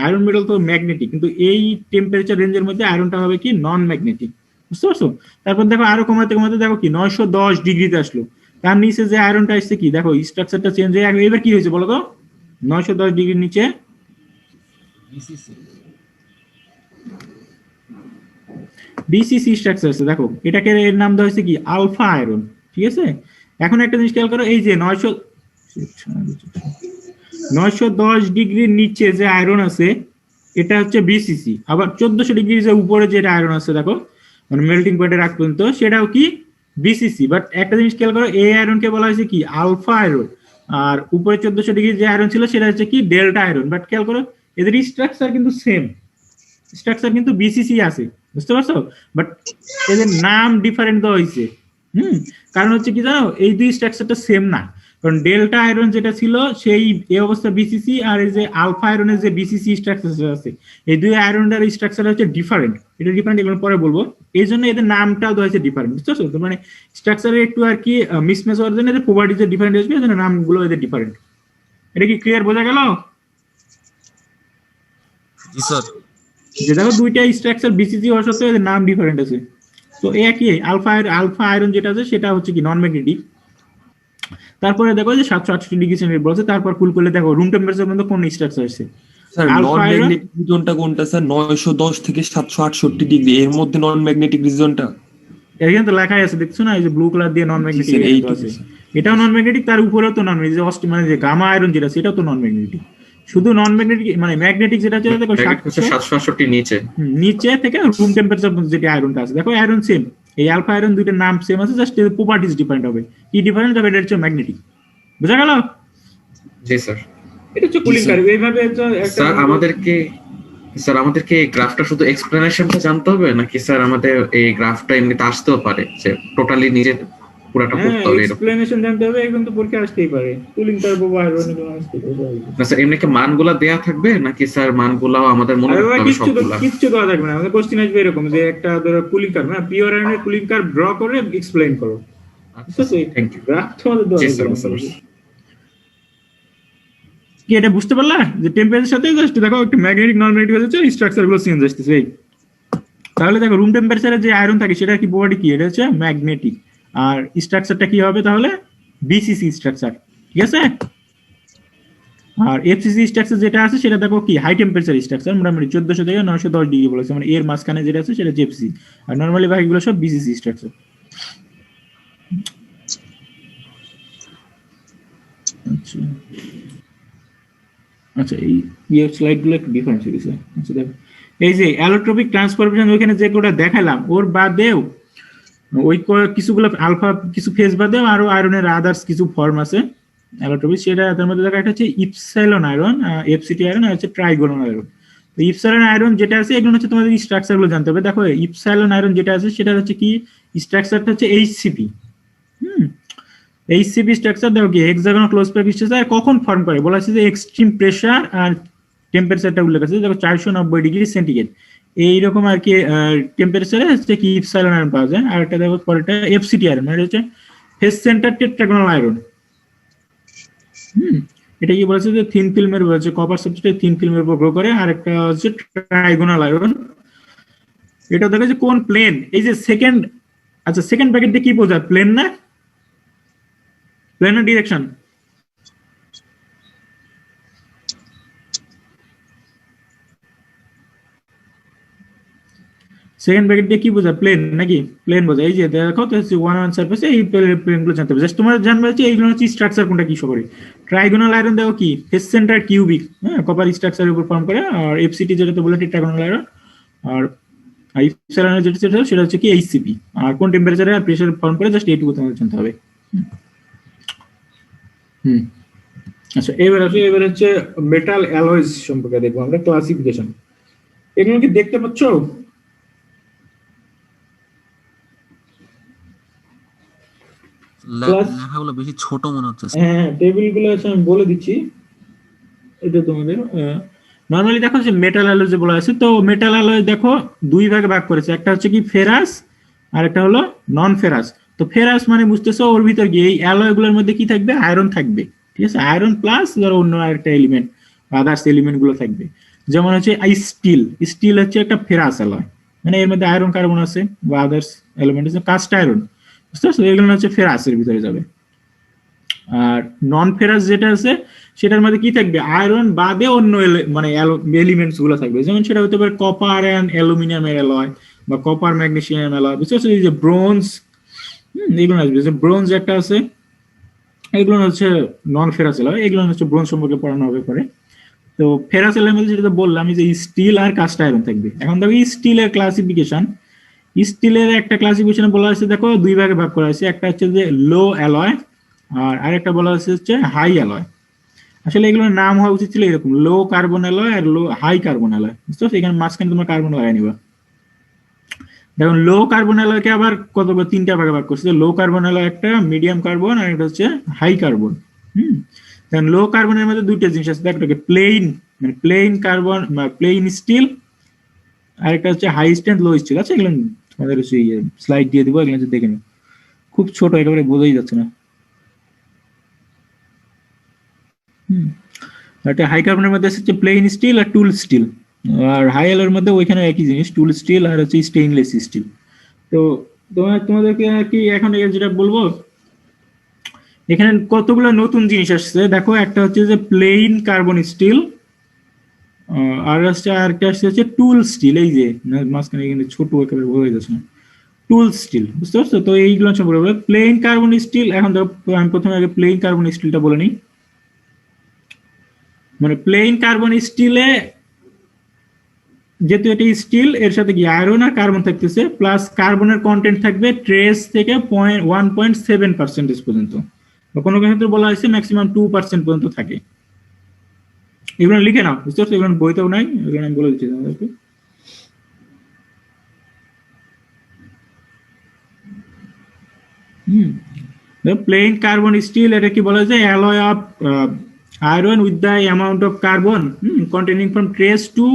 আয়রন মেটাল তো ম্যাগনেটিক, কিন্তু এই টেম্পারেচার রেঞ্জের মধ্যে আয়রনটা হবে কি নন ম্যাগনেটিক। বুঝতে পারছো? তারপর দেখো আরো কমাতে কমাতে দেখো কি 910 ডিগ্রিতে আসলো। তার নিচে যে আয়রনটা আসছে কি দেখো স্ট্রাকচারটা চেঞ্জ হয়ে এবার কি হয়েছে বলো তো, 910 ডিগ্রির নিচে বিসিসি স্ট্রাকচার আছে। দেখো এটাকে এর নাম দেওয়া হয়েছে কি আলফা আয়রন। ঠিক আছে, এখন একটা জিনিস খেয়াল করো, এই যে 910 ডিগ্রির নিচে যে আয়রন আছে এটা হচ্ছে বিসিসি, আবার 1400 ডিগ্রি যে উপরে যে আয়রন আছে দেখো মানে মেল্টিং পয়েন্টের আগ পর্যন্ত সেটাও কি বিসিসি। বাট একটা জিনিস খেয়াল করো, এই আয়রনকে বলা হয়েছে কি আলফা আয়রন, আর উপরে 1400 ডিগ্রি যে আয়রন ছিল সেটা হচ্ছে কি ডেল্টা আয়রন। বাট খেয়াল করো এদের স্ট্রাকচার কিন্তু সেম, স্ট্রাকচার কিন্তু বিসিসি আছে। বুঝতে পারছো? বাট এদের নাম ডিফারেন্ট দেওয়া হয়েছে। হুম, কারণ হচ্ছে কি জানো, এই দুই স্ট্রাকচারটা সেম না। কারণ ডেল্টা আয়রন যেটা ছিল সেই এই অবস্থা বিসিসি, আর এই যে আলফা আয়রনের যে বিসিসি স্ট্রাকচার আছে, এই দুই আয়রনের স্ট্রাকচার হচ্ছে ডিফারেন্ট। এটা ডিফারেন্ট, এগুলো পরে বলবো। এই জন্য এদের নামটাও দেওয়া হয়েছে ডিফারেন্ট। বুঝতে পারছো? তো মানে স্ট্রাকচারে একটু আর কি মিসম্যাচ হওয়ার জন্য এদের প্রপার্টিজ ডিফারেন্ট আসবে, এই জন্য নামগুলো এদের ডিফারেন্ট। এটা কি ক্লিয়ার বোঝা গেল? জি স্যার। যে দেখো দুইটা স্ট্রাকচার বিসিসি হওয়া সত্ত্বেও এদের নাম ডিফারেন্ট আছে। তো একই আলফা আয়রন যেটা আছে সেটা হচ্ছে কি নন ম্যাগনেটিক। তারপরে দেখো যে 768 ডিগ্রি সেন্টিগ্রেড বলছে, তারপর কুল করলে দেখো রুম টেম্পারেচার পর্যন্ত কোন স্ট্রাকচার আছে স্যার আলফা নন আয়রন। ম্যাগনেটিক রিজনটা কোনটা স্যার? 910 থেকে 768 ডিগ্রি এর মধ্যে নন ম্যাগনেটিক রিজনটা? এখানে তো লেখাই আছে, দেখছো না, এই যে ব্লু কালার দিয়ে নন জি ম্যাগনেটিক স্যার, এইটুকু আছে। স্যার। এটাও নন ম্যাগনেটিক, তার উপরেও তো নন ম্যাগনেটিক, মানে যে গামা আয়রন যেটা সেটাও তো নন ম্যাগনেটিক। শুধু নন ম্যাগনেটিক মানে ম্যাগনেটিক যেটা আছে দেখো 767 নিচে। নিচে থেকে রুম টেম্পারেচার যেটা আয়রনটা আছে দেখো আয়রন সেম। এই আলফা আয়রন দুইটার নাম সেম আছে, জাস্ট প্রপার্টিজ ডিফারেন্ট হবে। কি ডিফারেন্ট হবে, এটা হচ্ছে ম্যাগনেটিক। বুঝা গেল? জি স্যার। এটা হচ্ছে কুলিং কার্ভ। এইভাবে একটা স্যার আমাদেরকে এই গ্রাফটা শুধু এক্সপ্লেনেশনটা জানতে হবে নাকি স্যার আমাদের এই গ্রাফটা এমনিতে আসতেও পারে যে টোটালি নিজে পুরাটা পড়তে হবে এরকম? এক্সপ্লেনেশন জানতে হবে, এখন তো পরীক্ষা আসতেই পারে কুলিং কার্ভ বা আয়রনের জন্য আসতেই পারে। না স্যার এমনি কি মানগুলা দেয়া থাকবে নাকি স্যার মানগুলাও আমাদের মনে রাখতে হবে সবগুলা? কিচ্ছু দেওয়া থাকবে না, আমাদের কোশ্চেন আসবে এরকম যে একটা ধরো কুলিং কার্ভ, হ্যাঁ পিওর আয়রনের কুলিং কার্ভ ড্র করে এক্সপ্লেইন করো। আচ্ছা থ্যাংক ইউ। গ্রাফ তোমাদের দেওয়া জি থাকবে স্যার না। বুঝতে পারছি। কি এটা বুঝতে পারলা যে টেম্পারেচার সাথে জাস্ট দেখো একটা ম্যাগনেটিক নন ম্যাগনেটিক হচ্ছে স্ট্রাকচার গুলো চেঞ্জ আসতেছে। এই তাহলে দেখো রুম টেম্পারেচারে যে আয়রন থাকে সেটা কি বডি কি, এটা হচ্ছে ম্যাগনেটিক, আর স্ট্রাকচারটা কি হবে তাহলে বিসিসি স্ট্রাকচার। ঠিক আছে? আর এফসিসি স্ট্রাকচার যেটা আছে সেটা দেখো কি হাই টেম্পারেচার স্ট্রাকচার, মোটামুটি 1400 থেকে 910 ডিগ্রি বলেছে, মানে এর মাঝখানে যেটা আছে সেটা এফসিসি। আর নরমালি বাকিগুলো সব বিসিসি স্ট্রাকচার। আচ্ছা আচ্ছা, এই স্লাইডগুলো একটু ডিফারেন্স হয়ে গেছে। আচ্ছা দেখো এই যে অ্যালোট্রপিক ট্রান্সফরমেশন ওইখানে যে কোটা দেখালাম ওর বাদেও ওই কিছুগুলো আলফা কিছু ফেজ বাদেও আরো আয়রনের আদার্স কিছু ফর্ম আছে অ্যালোট্রপিক, সেটা তার মধ্যে দেখা একটা হচ্ছে ইপসাইলন আয়রন, এফসিটি আয়রন, আর হচ্ছে ট্রাইগোনাল আয়রন। তো ইপসাইলন আয়রন যেটা আছে এগুলো হচ্ছে তোমাদের স্ট্রাকচার গুলো জানতে হবে। দেখো ইপসাইলন আয়রন যেটা আছে সেটা হচ্ছে কি স্ট্রাকচারটা হচ্ছে এইচসিপি। এইচসিপি স্ট্রাকচার দেখো কি হেক্সাগোনাল ক্লোজ প্যাক স্ট্রাকচার কখন ফর্ম করে বলা হচ্ছে যে এক্সট্রিম প্রেসার আর টেম্পারেচারটা উল্লেখ আছে, দেখো 490 ডিগ্রি সেন্টিগ্রেড এইরকম আর কি টেম্পারেচারে হচ্ছে কি ইপসাইলন আয়রন পাওয়া যায়। আর একটা দেখো পরেরটা এফসিটি আয়রন, মানে হচ্ছে ফেস সেন্টার টেট্রাগোনাল আয়রন। এটা কি বলেছে যে থিন ফিল্মের বলেছে কপার সাবস্ট্রেট থিন ফিল্মের উপর গ্রো করে। আর একটা হচ্ছে ট্রাইগোনাল আয়রন, এটা দেখা যাচ্ছে কোন প্লেন, এই যে সেকেন্ড, আচ্ছা সেকেন্ড ব্র্যাকেট দিয়ে কি বোঝায়, প্লেন না প্লেনার ডিরেকশন? সেকেন্ড ব্র্যাকেট দিয়ে কি বোঝায়? প্লেন নাকি? প্লেন বোঝায়। এই যে দেখো তো হচ্ছে ওয়ান সারফেসে এই প্লেন গুলো জানতে হবে। জাস্ট তোমার জানবে হচ্ছে এইগুলো হচ্ছে স্ট্রাকচার কোনটা কি শো করে। ট্রাইগোনাল আয়রন দেখো কি ফেস সেন্টার কিউবিক, হ্যাঁ, কপার স্ট্রাকচারের উপর ফর্ম করে। আর এফসিটি যেটা তো বলে ট্রাইগোনাল আয়রন। আর ইপসিলনের যেটা সেটা হচ্ছে কি এইচসিপি। আর কোন টেম্পারেচারে আর প্রেসার ফর্ম করে জাস্ট এইটুকু তোমাদের জানতে হবে। আচ্ছা, এবার হচ্ছে মেটাল অ্যালয়েজ সম্পর্কে দেখবো আমরা, ক্লাসিফিকেশন। এগুলো কি দেখতে পাচ্ছ? লেখাগুলো বেশি ছোট মনে হচ্ছে স্যার। হ্যাঁ, টেবিল গুলো আছে আমি বলে দিচ্ছি। এটা তোমাদের নরমালি দেখো যে মেটাল অ্যালয় যে বলা আছে, তো মেটাল অ্যালয় দেখো দুই ভাগে ভাগ করেছে। একটা হচ্ছে কি ফেরাস আর একটা হলো নন ফেরাস। তো ফেরাস মানে বুঝতেছো ওর ভিতর কি এই অ্যালয় গুলোর মধ্যে কি থাকবে? আয়রন থাকবে, ঠিক আছে? আয়রন প্লাস ধরো অন্য আরেকটা এলিমেন্ট, আদার্স এলিমেন্ট গুলো থাকবে। যেমন হচ্ছে স্টিল, স্টিল হচ্ছে একটা ফেরাস অ্যালয়, মানে এর মধ্যে আয়রন কার্বন আছে বা আদার্স এলিমেন্ট আছে। কাস্ট আয়রন, বুঝতে পারছো? এগুলো হচ্ছে ফেরাসের ভিতরে যাবে। আর নন ফেরাস যেটা আছে সেটার মধ্যে কি থাকবে? আয়রন বাদে অন্য মানে এলিমেন্টস গুলো থাকবে। যেমন সেটা হতে পারে কপার অ্যান্ড অ্যালুমিনিয়ামের অ্যালয় বা কপার ম্যাগনেসিয়াম অ্যালয়, বুঝতে পারছো? এই যে ব্রোঞ্জ, এগুলো আসবে। যে ব্রোঞ্জ একটা আছে, এগুলো হচ্ছে নন ফেরাস অ্যালয়। এগুলো হচ্ছে ব্রোঞ্জ সম্পর্কে পড়ানো হবে পরে। তো ফেরাস অ্যালয়ের মধ্যে যেটা বললাম যে স্টিল আর কাস্ট আয়রন থাকবে। এখন দেখো স্টিলের ক্লাসিফিকেশন, স্টিলের একটা ক্লাসিফিকেশন বলা হয়েছে, দেখো দুই ভাগে ভাগ করা হয়েছে। একটা হচ্ছে যে লো অ্যালয় আর আরেকটা বলা হচ্ছে হাই অ্যালয়। আসলে এগুলোর নাম হওয়া উচিত ছিল এরকম, লো কার্বন অ্যালয় আর লো হাই কার্বন অ্যালয়, বুঝতে পারছো? এখানে মাঝখানে তোমার কার্বন লাগাই নিবা। দেখুন লো কার্বন অ্যালয়কে আবার তিনটা ভাগে ভাগ করছে। লো কার্বন অ্যালয় একটা, মিডিয়াম কার্বন আর একটা হচ্ছে হাই কার্বন। দেখুন লো কার্বনের মধ্যে দুইটা জিনিস আছে, একটা প্লেন মানে প্লেন কার্বন প্লেন স্টিল, আর একটা হচ্ছে হাই স্ট্রেংথ লো স্টিল। আচ্ছা, এগুলো তোমাদের স্লাইড দিয়ে দিব, এগুলো দেখে নিও। খুব ছোট, একেবারে বোঝাই যাচ্ছে না। একটা হাই কার্বনের মধ্যে হচ্ছে প্লেন স্টিল আর টুল স্টিল। আর হাই অ্যালয়ের মধ্যে ওইখানে একই জিনিস, টুল স্টিল আর হচ্ছে স্টেইনলেস স্টিল। তো তোমাদেরকে আর কি এখন যেটা বলবো, এখানে কতগুলো নতুন জিনিস আসছে দেখো। একটা হচ্ছে যে প্লেন কার্বন স্টিল, আর আরেকটা হচ্ছে টুল স্টিল। এই যে মাঝখানে এখানে ছোট একেবারে বোঝা যাচ্ছে না, টুল স্টিল, বুঝতে পারছো? তো এইগুলো সম্পর্কে প্লেন কার্বন স্টিল। এখন দেখো আমি প্রথমে আগে প্লেন কার্বন স্টিলটা বলে নিই। মানে প্লেন কার্বন স্টিলে যেহেতু এটা স্টিল, এর সাথে কি আয়রন আর কার্বন থাকতেছে, প্লাস কার্বনের কন্টেন্ট থাকবে ট্রেস থেকে 1.7% পর্যন্ত, বা কোনো ক্ষেত্রে বলা হয়েছে ম্যাক্সিমাম 2% পর্যন্ত থাকে। এগুলো লিখে নাও, বুঝতে পারছো? এগুলো বইতেও নাই, এগুলো আমি বলে দিচ্ছি তোমাদেরকে। প্লেন কার্বন স্টিল, এটা কি বলা যায়? Alloy of iron with the amount of carbon containing from trace to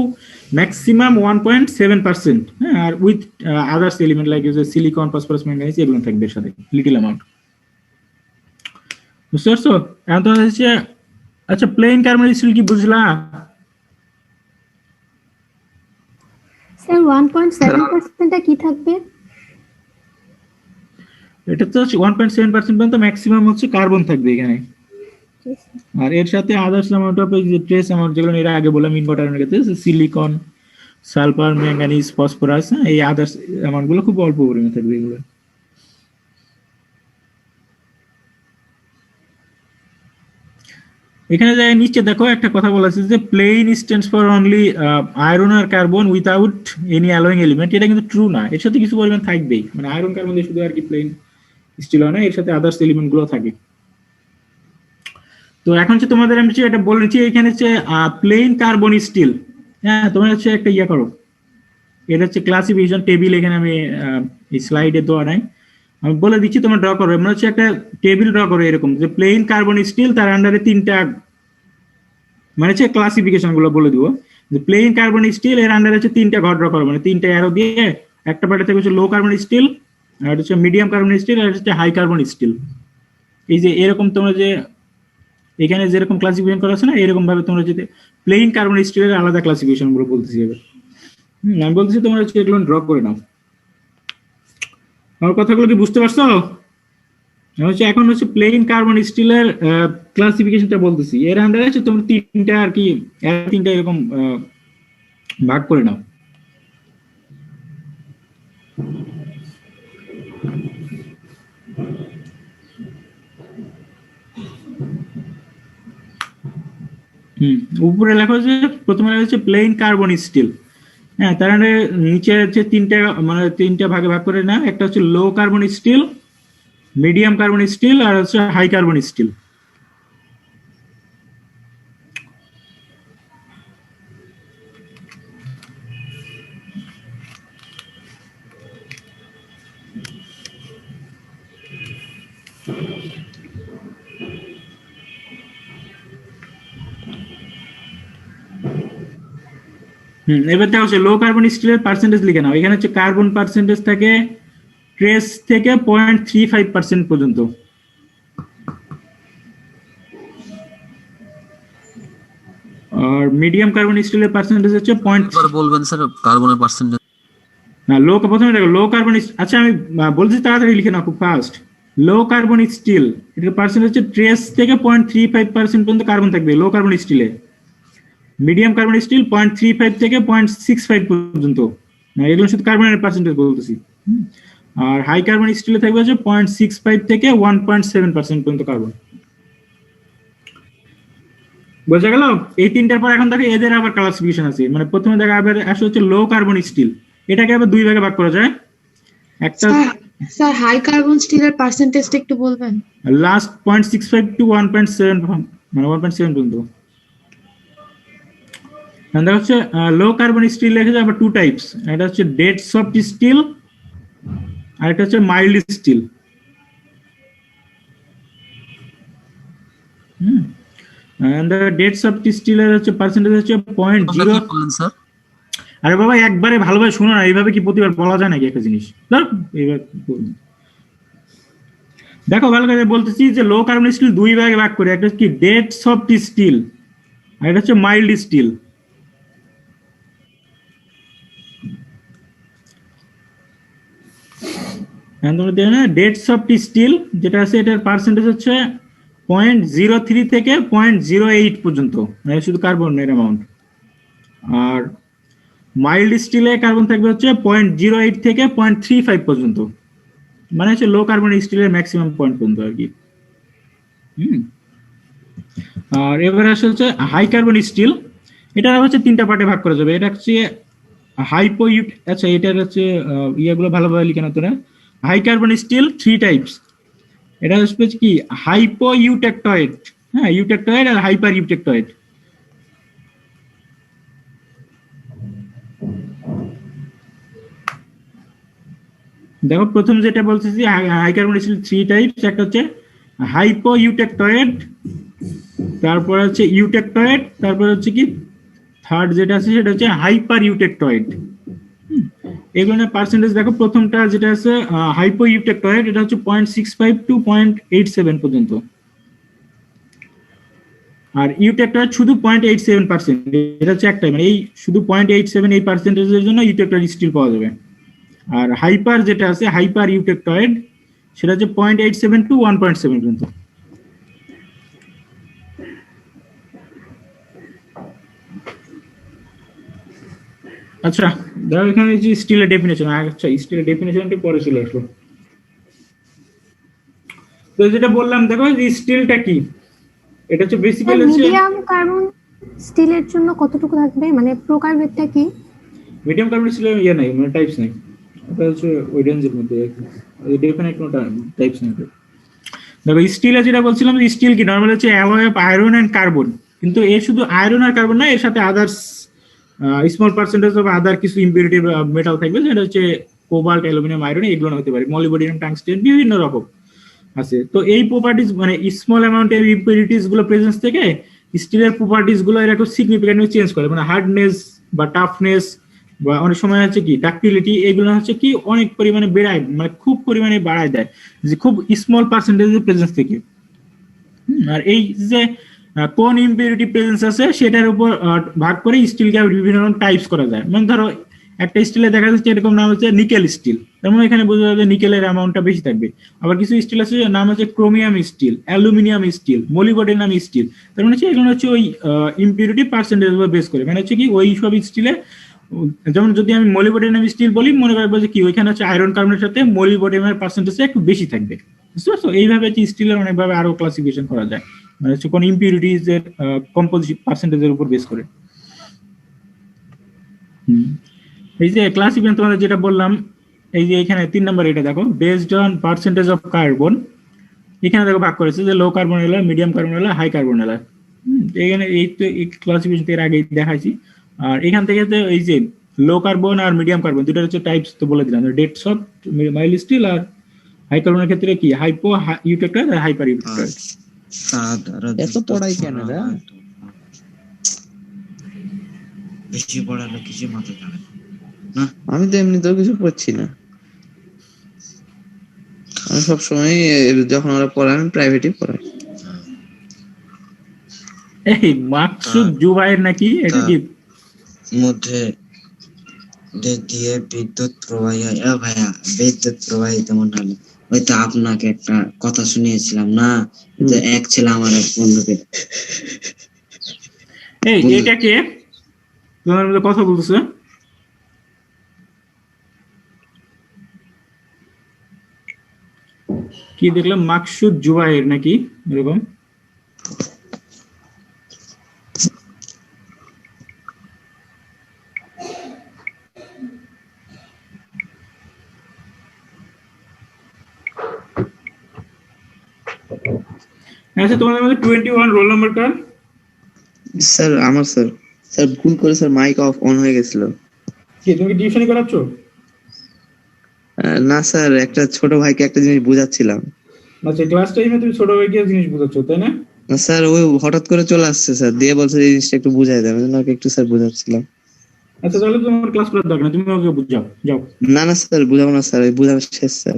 maximum 1.7%, আর with others element like silicon, phosphorus, manganese এগুলো থাকবে এর সাথে লিটল অ্যামাউন্ট, বুঝতে পারছো? এখন তো হচ্ছে আচ্ছা প্লেন কার্বন স্টিল কি বুঝলা? স্যার 1.7% কি থাকবে? এটা তো 1.7% পর্যন্ত ম্যাক্সিমাম হচ্ছে কার্বন থাকবে এখানে, আর এর সাথে আদার্স অ্যামাউন্ট অফ যে ট্রেস অ্যামাউন্ট যেগুলো এর আগে বললাম ইনগট আয়রনের ক্ষেত্রে সিলিকন, সালফার, ম্যাঙ্গানিজ, ফসফরাস, এই আদার্স অ্যামাউন্ট গুলো খুব অল্প পরিমাণে থাকবে এগুলো। এখানে যাই নিচে দেখো একটা কথা বলা আছে যে plain stands for only iron আর carbon without any alloying element. এটা কিন্তু ট্রু না, এর সাথে কিছু পরিমাণ থাকবেই, মানে আয়রন কার্বন দিয়ে শুধু আর কি প্লেন স্টিল হয় না, এর সাথে আদার্স এলিমেন্ট গুলো থাকে। তো এখন হচ্ছে তোমাদের আমি এটা বলেছি, এখানে হচ্ছে প্লেন কার্বন স্টিল। হ্যাঁ, তোমরা হচ্ছে একটা ইয়ে করো, এটা হচ্ছে ক্লাসিফিকেশন টেবিল, এখানে আমি এই স্লাইডে দেওয়া নাই, আমি বলে দিচ্ছি তোমরা ড্র করবে। মানে হচ্ছে একটা টেবিল ড্র করো এরকম, যে প্লেন কার্বন স্টিল, তার আন্ডারে তিনটা, মানে হচ্ছে ক্লাসিফিকেশন গুলো বলে দিব। যে প্লেন কার্বন স্টিল এর আন্ডারে হচ্ছে তিনটা ঘর ড্র করো, মানে তিনটা অ্যারো দিয়ে একটা পার্টে থেকে হচ্ছে লো কার্বন স্টিল, আর হচ্ছে মিডিয়াম কার্বন স্টিল, আর হচ্ছে হাই কার্বন স্টিল। এই যে এরকম তোমরা যে এখানে যেরকম ক্লাসিফিকেশন করা আছে না, এরকম ভাবে তোমরা যদি প্লেন কার্বন স্টিলের আলাদা ক্লাসিফিকেশন গুলো বলতেছি এবার। আমি বলতেছি তোমরা হচ্ছে এগুলো ড্র করে নাও। আমার কথাগুলো কি বুঝতে পারছো? হচ্ছে এখন হচ্ছে প্লেন কার্বন স্টিলের ক্লাসিফিকেশনটা বলতেছি, এর আন্ডারে হচ্ছে তোমরা তিনটা আর কি তিনটা এরকম ভাগ করে নাও। উপরে লেখা হচ্ছে, প্রথমে লেখা হচ্ছে প্লেন কার্বন স্টিল। হ্যাঁ, তার মানে নিচে হচ্ছে তিনটা ভাগে ভাগ করে না, একটা হচ্ছে low carbon steel, medium carbon steel আর হচ্ছে হাই কার্বন স্টিল। এবার দেখা হচ্ছে লো কার্বন স্টিলের পার্সেন্টেজ লিখে নাও। এখানে হচ্ছে কার্বন পার্সেন্টেজ থাকে ট্রেস থেকে 0.35% পর্যন্ত। আর মিডিয়াম কার্বন স্টিলের পার্সেন্টেজ হচ্ছে একবার বলবেন স্যার কার্বনের পার্সেন্টেজ? না, প্রথমে দেখো লো কার্বন, আচ্ছা আমি বলছি তাড়াতাড়ি লিখে নাও, খুব ফাস্ট। লো কার্বন স্টিল এটার পার্সেন্টেজ হচ্ছে ট্রেস থেকে 0.35% পর্যন্ত কার্বন থাকবে লো কার্বন স্টিলে। মিডিয়াম কার্বন স্টিল 0.35 থেকে 0.65 পর্যন্ত, এগুলো শুধু কার্বনের পার্সেন্টেজ বলতেছি। আর হাই কার্বন স্টিলে থাকবে হচ্ছে 0.65 থেকে 1.7% পর্যন্ত কার্বন। বোঝা গেল? এই তিনটার পর এখন দেখো এদের আবার ক্লাসিফিকেশন আছে। মানে প্রথমে দেখা আবার আসলে হচ্ছে লো কার্বন স্টিল, এটাকে আবার দুই ভাগে ভাগ করা যায়। একটা স্যার হাই কার্বন স্টিলের পার্সেন্টেজটা একটু বলবেন? লাস্ট 0.65 টু 1.7, মানে 1.7 পর্যন্ত। দেখা হচ্ছে লো কার্বন স্টিল লেখা আবার টু টাইপস, এটা হচ্ছে ডেড সফট স্টিল আর এটা হচ্ছে মাইল্ড স্টিল। ডেড সফট স্টিলের হচ্ছে পার্সেন্টেজ হচ্ছে 0.0। স্যার আরে বাবা একবারে ভালোভাবে শোনো না, এইভাবে কি প্রতিবার বলা যায় নাকি একটা জিনিস? এইবার দেখো ভালো করে বলতেছি যে লো কার্বন স্টিল দুই ভাগে ভাগ করে, একটা কি ডেড সফট স্টিল আর এটা হচ্ছে mild steel. Dead soft steel যেটা আছে এটার পার্সেন্টেজ হচ্ছে 0.03 থেকে 0.08 পর্যন্ত, মানে শুধু কার্বনের অ্যামাউন্ট। আর মাইল্ড স্টিলে কার্বন থাকবে হচ্ছে 0.08 থেকে 0.35 পর্যন্ত, মানে হচ্ছে লো কার্বন স্টিলের ম্যাক্সিমাম পয়েন্ট পর্যন্ত আর কি। আর এবার আসে হচ্ছে হাই কার্বন স্টিল, এটা হচ্ছে তিনটা পার্টে ভাগ করা যাবে। এটা হচ্ছে আচ্ছা এটার হচ্ছে ইয়েগুলো ভালোভাবে লিখে না তোরা। হাই কার্বন স্টিল 3 টাইপস, এটা হচ্ছে কি হাইপো ইউটেকটয়েড, হ্যাঁ ইউটেকটয়েড আর হাইপার ইউটেকটয়েড। দেখো প্রথম যেটা বলতেছি হাই কার্বন স্টিল 3 টাইপস, একটা হচ্ছে হাইপো ইউটেকটয়েড, তারপর হচ্ছে ইউটেকটয়েড, তারপর হচ্ছে কি থার্ড যেটা আছে সেটা হচ্ছে হাইপার ইউটেকটয়েড। এগুলোর পার্সেন্টেজ দেখো, প্রথমটা যেটা আছে হাইপো ইউটেকটয়েড, এটা হচ্ছে 0.65 টু 0.87 পর্যন্ত। আর ইউটেকটয়েড শুধু 0.87%, এটা হচ্ছে একটাই, মানে এই শুধু 0.87 এই পার্সেন্টেজের জন্য ইউটেকটয়েড স্টিল পাওয়া যাবে। আর হাইপার যেটা আছে হাইপার ইউটেকটয়েড সেটা হচ্ছে 0.87 টু 1.7 পর্যন্ত। আচ্ছা দেখো এখানে যে স্টিলের ডেফিনেশন, আচ্ছা স্টিলের ডেফিনেশনটা পরে চলে আসলো। তো যেটা বললাম দেখো যে স্টিলটা কি, এটা হচ্ছে বেসিক্যালি মিডিয়াম কার্বন স্টিলের জন্য কতটুকু থাকবে, মানে প্রকারভেদটা কি? মিডিয়াম কার্বন স্টিলের ইয়ে নাই, মানে টাইপস নাই, এটা হচ্ছে ওই রেঞ্জের মধ্যে, ডেফিনেট কোনো টাইপস নেই। দেখো স্টিলে যেটা বলছিলাম যে স্টিল কি নরমালি হচ্ছে alloy of iron and carbon, কিন্তু এর শুধু আয়রন আর কার্বন না, এর সাথে others small percentage of other কিছু ইম্পিউরিটি মেটাল থাকবে, যেটা হচ্ছে কোবাল্ট, অ্যালুমিনিয়াম, আয়রন, এগুলো হতে পারে, মলিবডিনাম, টাংস্টেন, বিভিন্ন রকম আছে। তো এই প্রপার্টিজ মানে স্মল অ্যামাউন্টের ইম্পিউরিটিস গুলো প্রেজেন্স থেকে স্টিলের প্রপার্টিজ গুলো এরা খুব সিগনিফিক্যান্টলি চেঞ্জ করে, মানে হার্ডনেস বা টাফনেস বা অনেক সময় হচ্ছে কি ডাক্টিলিটি, এগুলো হচ্ছে কি অনেক পরিমাণে বেড়ায়, মানে খুব পরিমাণে বাড়ায় দেয় যে খুব স্মল পার্সেন্টেজের প্রেজেন্স থেকে। আর এই যে কোন ইম্পিউরিটি প্রেজেন্স আছে সেটার উপর ভাগ করে স্টিলকে বিভিন্ন রকম টাইপস করা যায়। মানে ধরো একটা স্টিলে দেখা যাচ্ছে এরকম নাম হচ্ছে নিকেল স্টিল, তার মানে এখানে বোঝা যাবে নিকেলের অ্যামাউন্টটা বেশি থাকবে। আবার কিছু স্টিল আছে নাম হচ্ছে chromium steel, aluminium steel, molybdenum steel, তার মানে হচ্ছে এগুলো হচ্ছে ওই ইম্পিউরিটি পার্সেন্টেজ উপর বেস করে, মানে হচ্ছে কি ওই সব স্টিলে, যেমন যদি আমি মলিবডেনাম স্টিল বলি মনে করবো যে কি ওইখানে হচ্ছে আয়রন কার্বনের সাথে মলিবডেনামের পার্সেন্টেজ একটু বেশি থাকবে, বুঝতে পারছো? এইভাবে স্টিলের অনেকভাবে আরো ক্লাসিফিকেশন করা যায়, মানে হচ্ছে কোন ইম্পিউরিটিজ এর কম্পোজিশন পার্সেন্টেজের উপর বেস করে। এই যে ক্লাসিফিকেশন তোমাদের যেটা বললাম, এই যে এখানে 3 নাম্বার এটা দেখো, based on percentage of carbon, এখানে দেখো ভাগ করেছে যে লো কার্বন এলার, মিডিয়াম কার্বন এলার, হাই কার্বন এলার। এখানে এই তো এই ক্লাসিফিকেশন এর আগে দেখাইছি। আর এখান থেকে তো এই যে লো কার্বন আর মিডিয়াম কার্বন দুটার হচ্ছে টাইপস তো বলে দিলাম, ডেড সফট, মাইল্ড স্টিল, আর হাই কার্বনের ক্ষেত্রে কি হাইপো ইউটেক্টয়েড আর হাইপার ইউটেক্টয়েড। এত পড়াই কেন রে? বেশি পড়ালে কিছু মাথায় থাকে না। আমি তো এমনিতেও কিছু পড়ছি না, আমি সবসময় যখন ওরা পড়ায় আমি প্রাইভেটই পড়াই। এই মাকসুদ জুবাইর নাকি এটা কি মধ্যে দিয়ে বিদ্যুৎ প্রবাহী হয়? ভাইয়া বিদ্যুৎ প্রবাহিত মনে হলো ওই তো আপনাকে একটা কথা শুনিয়েছিলাম না, যে এক ছিল আমার এক বন্ধুকে। এই এটা কে তোমার মধ্যে কথা বলতেছে? কি দেখলাম মাকসুদ জুবাইর নাকি এরকম? আচ্ছা তোমাদের মধ্যে 21 রোল নাম্বার কার? স্যার আমার স্যার স্যার ভুল করে স্যার মাইক অফ অন হয়ে গেছিল। কি তুমি টিউশনি করাচ্ছ? না স্যার, একটা ছোট ভাইকে একটা জিনিস বোঝাচ্ছিলাম। আচ্ছা ক্লাস টাইমে তুমি ছোট ভাইকে জিনিস বোঝাচ্ছ তাই না? না স্যার, ওই হঠাৎ করে চলে আসছে স্যার, দিয়ে বলছে এই জিনিসটা একটু বুঝাই দেবেন, ওকে একটু স্যার বোঝাচ্ছিলাম। আচ্ছা তাহলে তোমার ক্লাস করার দরকার না, তুমি ওকে বুঝাও যাও। না না স্যার, বুঝাবো না স্যার, বুঝাবো শেষ sir.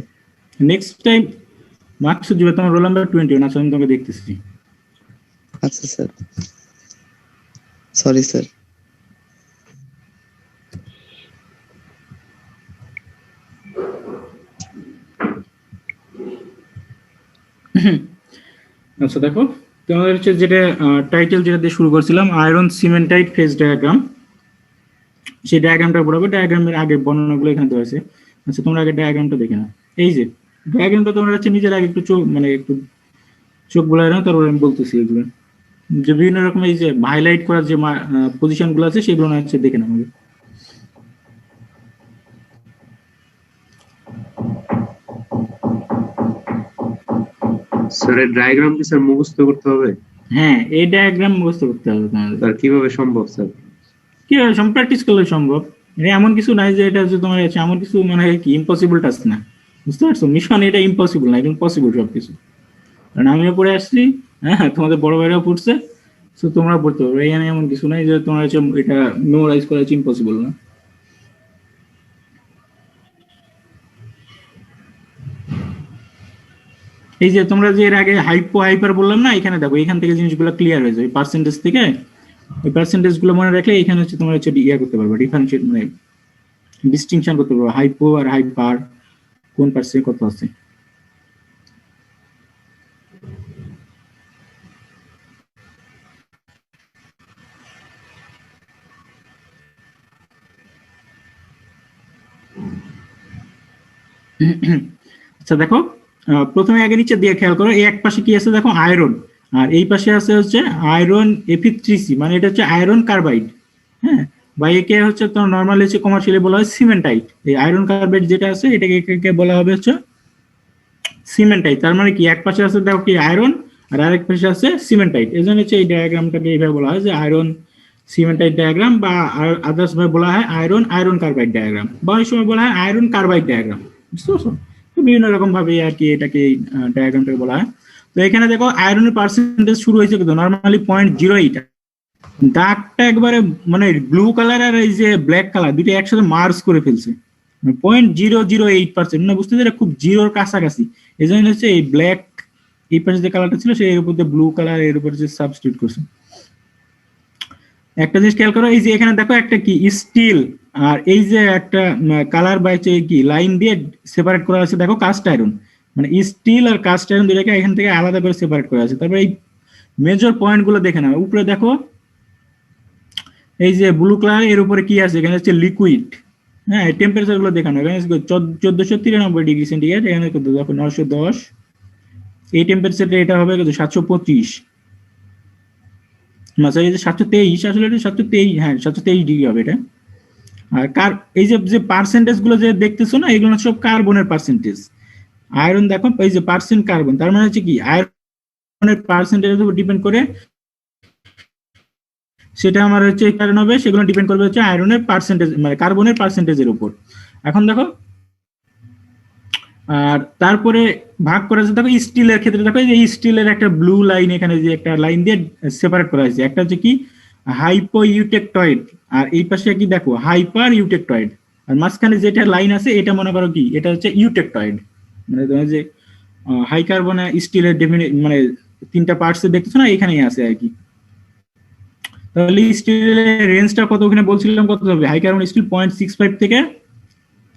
Next time Maksud Zubair তোমার রোল নাম্বার 21, আচ্ছা আমি তোমাকে দেখতেছি। আচ্ছা স্যার, সরি স্যার। আচ্ছা দেখো তোমাদের হচ্ছে যেটা টাইটেল যেটা দিয়ে শুরু করছিলাম, আয়রন সিমেন্টাইট ফেজ ডায়াগ্রাম, সেই ডায়াগ্রামটা পড়াবো। ডায়াগ্রামের আগে বর্ণনাগুলো এখানে দেওয়া আছে। আচ্ছা তোমরা আগে ডায়াগ্রামটা দেখে নাও। এই যে ডায়াগ্রামটা তোমরা হচ্ছে নিজের আগে একটু চোখ মানে একটু চোখ বুলায় নাও, তারপর আমি বলতেছি এগুলো যে বিভিন্ন রকম এই যে হাইলাইট করার যে পজিশন গুলো আছে সেগুলো না হচ্ছে দেখে নাও আগে। স্যার এই ডায়াগ্রাম কি স্যার মুখস্থ করতে হবে? হ্যাঁ এই ডায়াগ্রাম মুখস্থ করতে হবে তোমাদের। স্যার কিভাবে সম্ভব স্যার? কিভাবে প্র্যাকটিস করলে সম্ভব? এটা এমন কিছু নাই যে এটা হচ্ছে তোমার হচ্ছে এমন কিছু মানে কি ইম্পসিবল টাস্ক না, বুঝতে পারছো? মিশন এটা ইম্পসিবল না, এটা পসিবল সবকিছু। কারণ আমিও পড়ে আসছি, হ্যাঁ তোমাদের বড় ভাইরাও পড়ছে, তো তোমরা পড়তে পারবে। এখানে এমন কিছু নাই যে তোমার হচ্ছে এটা মেমোরাইজ করা হচ্ছে ইম্পসিবল না। এই যে তোমরা যে এর আগে হাইপো হাইপার বললাম না, এখানে দেখো এখান থেকে জিনিসগুলো ক্লিয়ার হয়ে যাবে পার্সেন্টেজ থেকে। ওই পার্সেন্টেজ গুলো মনে রাখলে এখানে হচ্ছে তোমরা হচ্ছে ইয়া করতে পারবে, ডিফারেন্সিয়েট মানে ডিস্টিংশন করতে পারবে হাইপো আর হাইপার কোন পার্সেন্ট কত আছে। আচ্ছা দেখো প্রথমে আগে নিচে দিয়ে খেয়াল করো, এই এক পাশে কি আছে দেখো আয়রন, আর এই পাশে আছে হচ্ছে আয়রন Fe3C, মানে এটা হচ্ছে আয়রন কার্বাইড। হ্যাঁ বা একে হচ্ছে তো নরমালি হচ্ছে কমার্শিয়ালি বলা হয় সিমেন্টাইট। এই আয়রন কার্বাইড যেটা আছে এটাকে বলা হবে হচ্ছে সিমেন্টাইট। তার মানে কি এক পাশে আছে দেখো কি আয়রন আর আরেক পাশে আছে সিমেন্টাইট। এই জন্য হচ্ছে এই ডায়াগ্রামটাকে এইভাবে বলা হয় যে আয়রন সিমেন্টাইট ডায়াগ্রাম, বা আদার্স ভাবে বলা হয় আয়রন আয়রন কার্বাইড ডায়াগ্রাম, বা অনেক সময় বলা হয় আয়রন কার্বাইড ডায়াগ্রাম। বুঝতে পারছো? বিভিন্ন রকম ভাবে আর কি এটাকে ডায়াগ্রামটাকে বলা হয়। তো এখানে দেখো আয়রনের পার্সেন্টেজ শুরু হয়েছে কিন্তু নরমালি 0.08। দাগটা একবারে মানে ব্লু কালার আর এই যে ব্ল্যাক কালার দুটো একসাথে মার্জ করে ফেলছে, 0.008%। না বুঝতে এটা খুব জিরোর কাছাকাছি। এই জন্য হচ্ছে এই ব্ল্যাক এই পাশে যে কালারটা ছিল সেই উপর ব্লু কালার এর উপর যে সাবস্টিটিউট করছে। একটা জিনিস খেয়াল করো, এই যে এখানে দেখো একটা কি স্টিল, আর এই যে একটা কালার বাই কি লাইন দিয়ে সেপারেট করা আছে দেখো কাস্ট আয়রন, মানে স্টিল আর কাস্ট আয়রন দুটাকে এখান থেকে আলাদা করে সেপারেট করা আছে। তারপরে এই মেজর পয়েন্ট গুলো দেখে নাও, উপরে দেখো এই যে ব্লু কালার এর উপরে কি আছে, এখানে হচ্ছে লিকুইড। হ্যাঁ টেম্পারেচার গুলো দেখানো, এখানে 1493 ডিগ্রি সেন্টিগ্রেড, এখানে দেখো 910, এই টেম্পারেচারটা এটা হবে 725, সরি এই যে 723 আসলে এটা 723, হ্যাঁ 723 ডিগ্রি হবে এটা। আর এই যে পার্সেন্টেজ গুলো যে দেখতেছো না, এগুলো সব কার্বনের পার্সেন্টেজ। আয়রন দেখো এই যে পার্সেন্ট কার্বন, তার মানে হচ্ছে কি আয়রনের পার্সেন্টেজের উপর ডিপেন্ড করে সেটা আমার হচ্ছে কারণ হবে, সেগুলো ডিপেন্ড করবে হচ্ছে আয়রনের পার্সেন্টেজ মানে কার্বনের পার্সেন্টেজের উপর। এখন দেখো আর তারপরে ভাগ করা আছে, দেখো স্টিলের ক্ষেত্রে দেখো এই স্টিলের একটা ব্লু লাইন এখানে যে একটা লাইন দিয়ে সেপারেট করা হয়েছে, একটা হচ্ছে কি হাইপো ইউটেকটয়েড আর এই পাশে কি দেখো হাইপার ইউটেকটয়েড, আর মাঝখানে যেটা লাইন আছে এটা মনে করো কি এটা হচ্ছে ইউটেকটয়েড। মানে তোমার যে হাই কার্বন স্টিলের মানে তিনটা পার্টস দেখতেছো না, এখানেই আছে আর কি। তাহলে স্টিলের রেঞ্জটা কত ওখানে বলছিলাম কত হবে, হাই কার্বন স্টিল 0.65 থেকে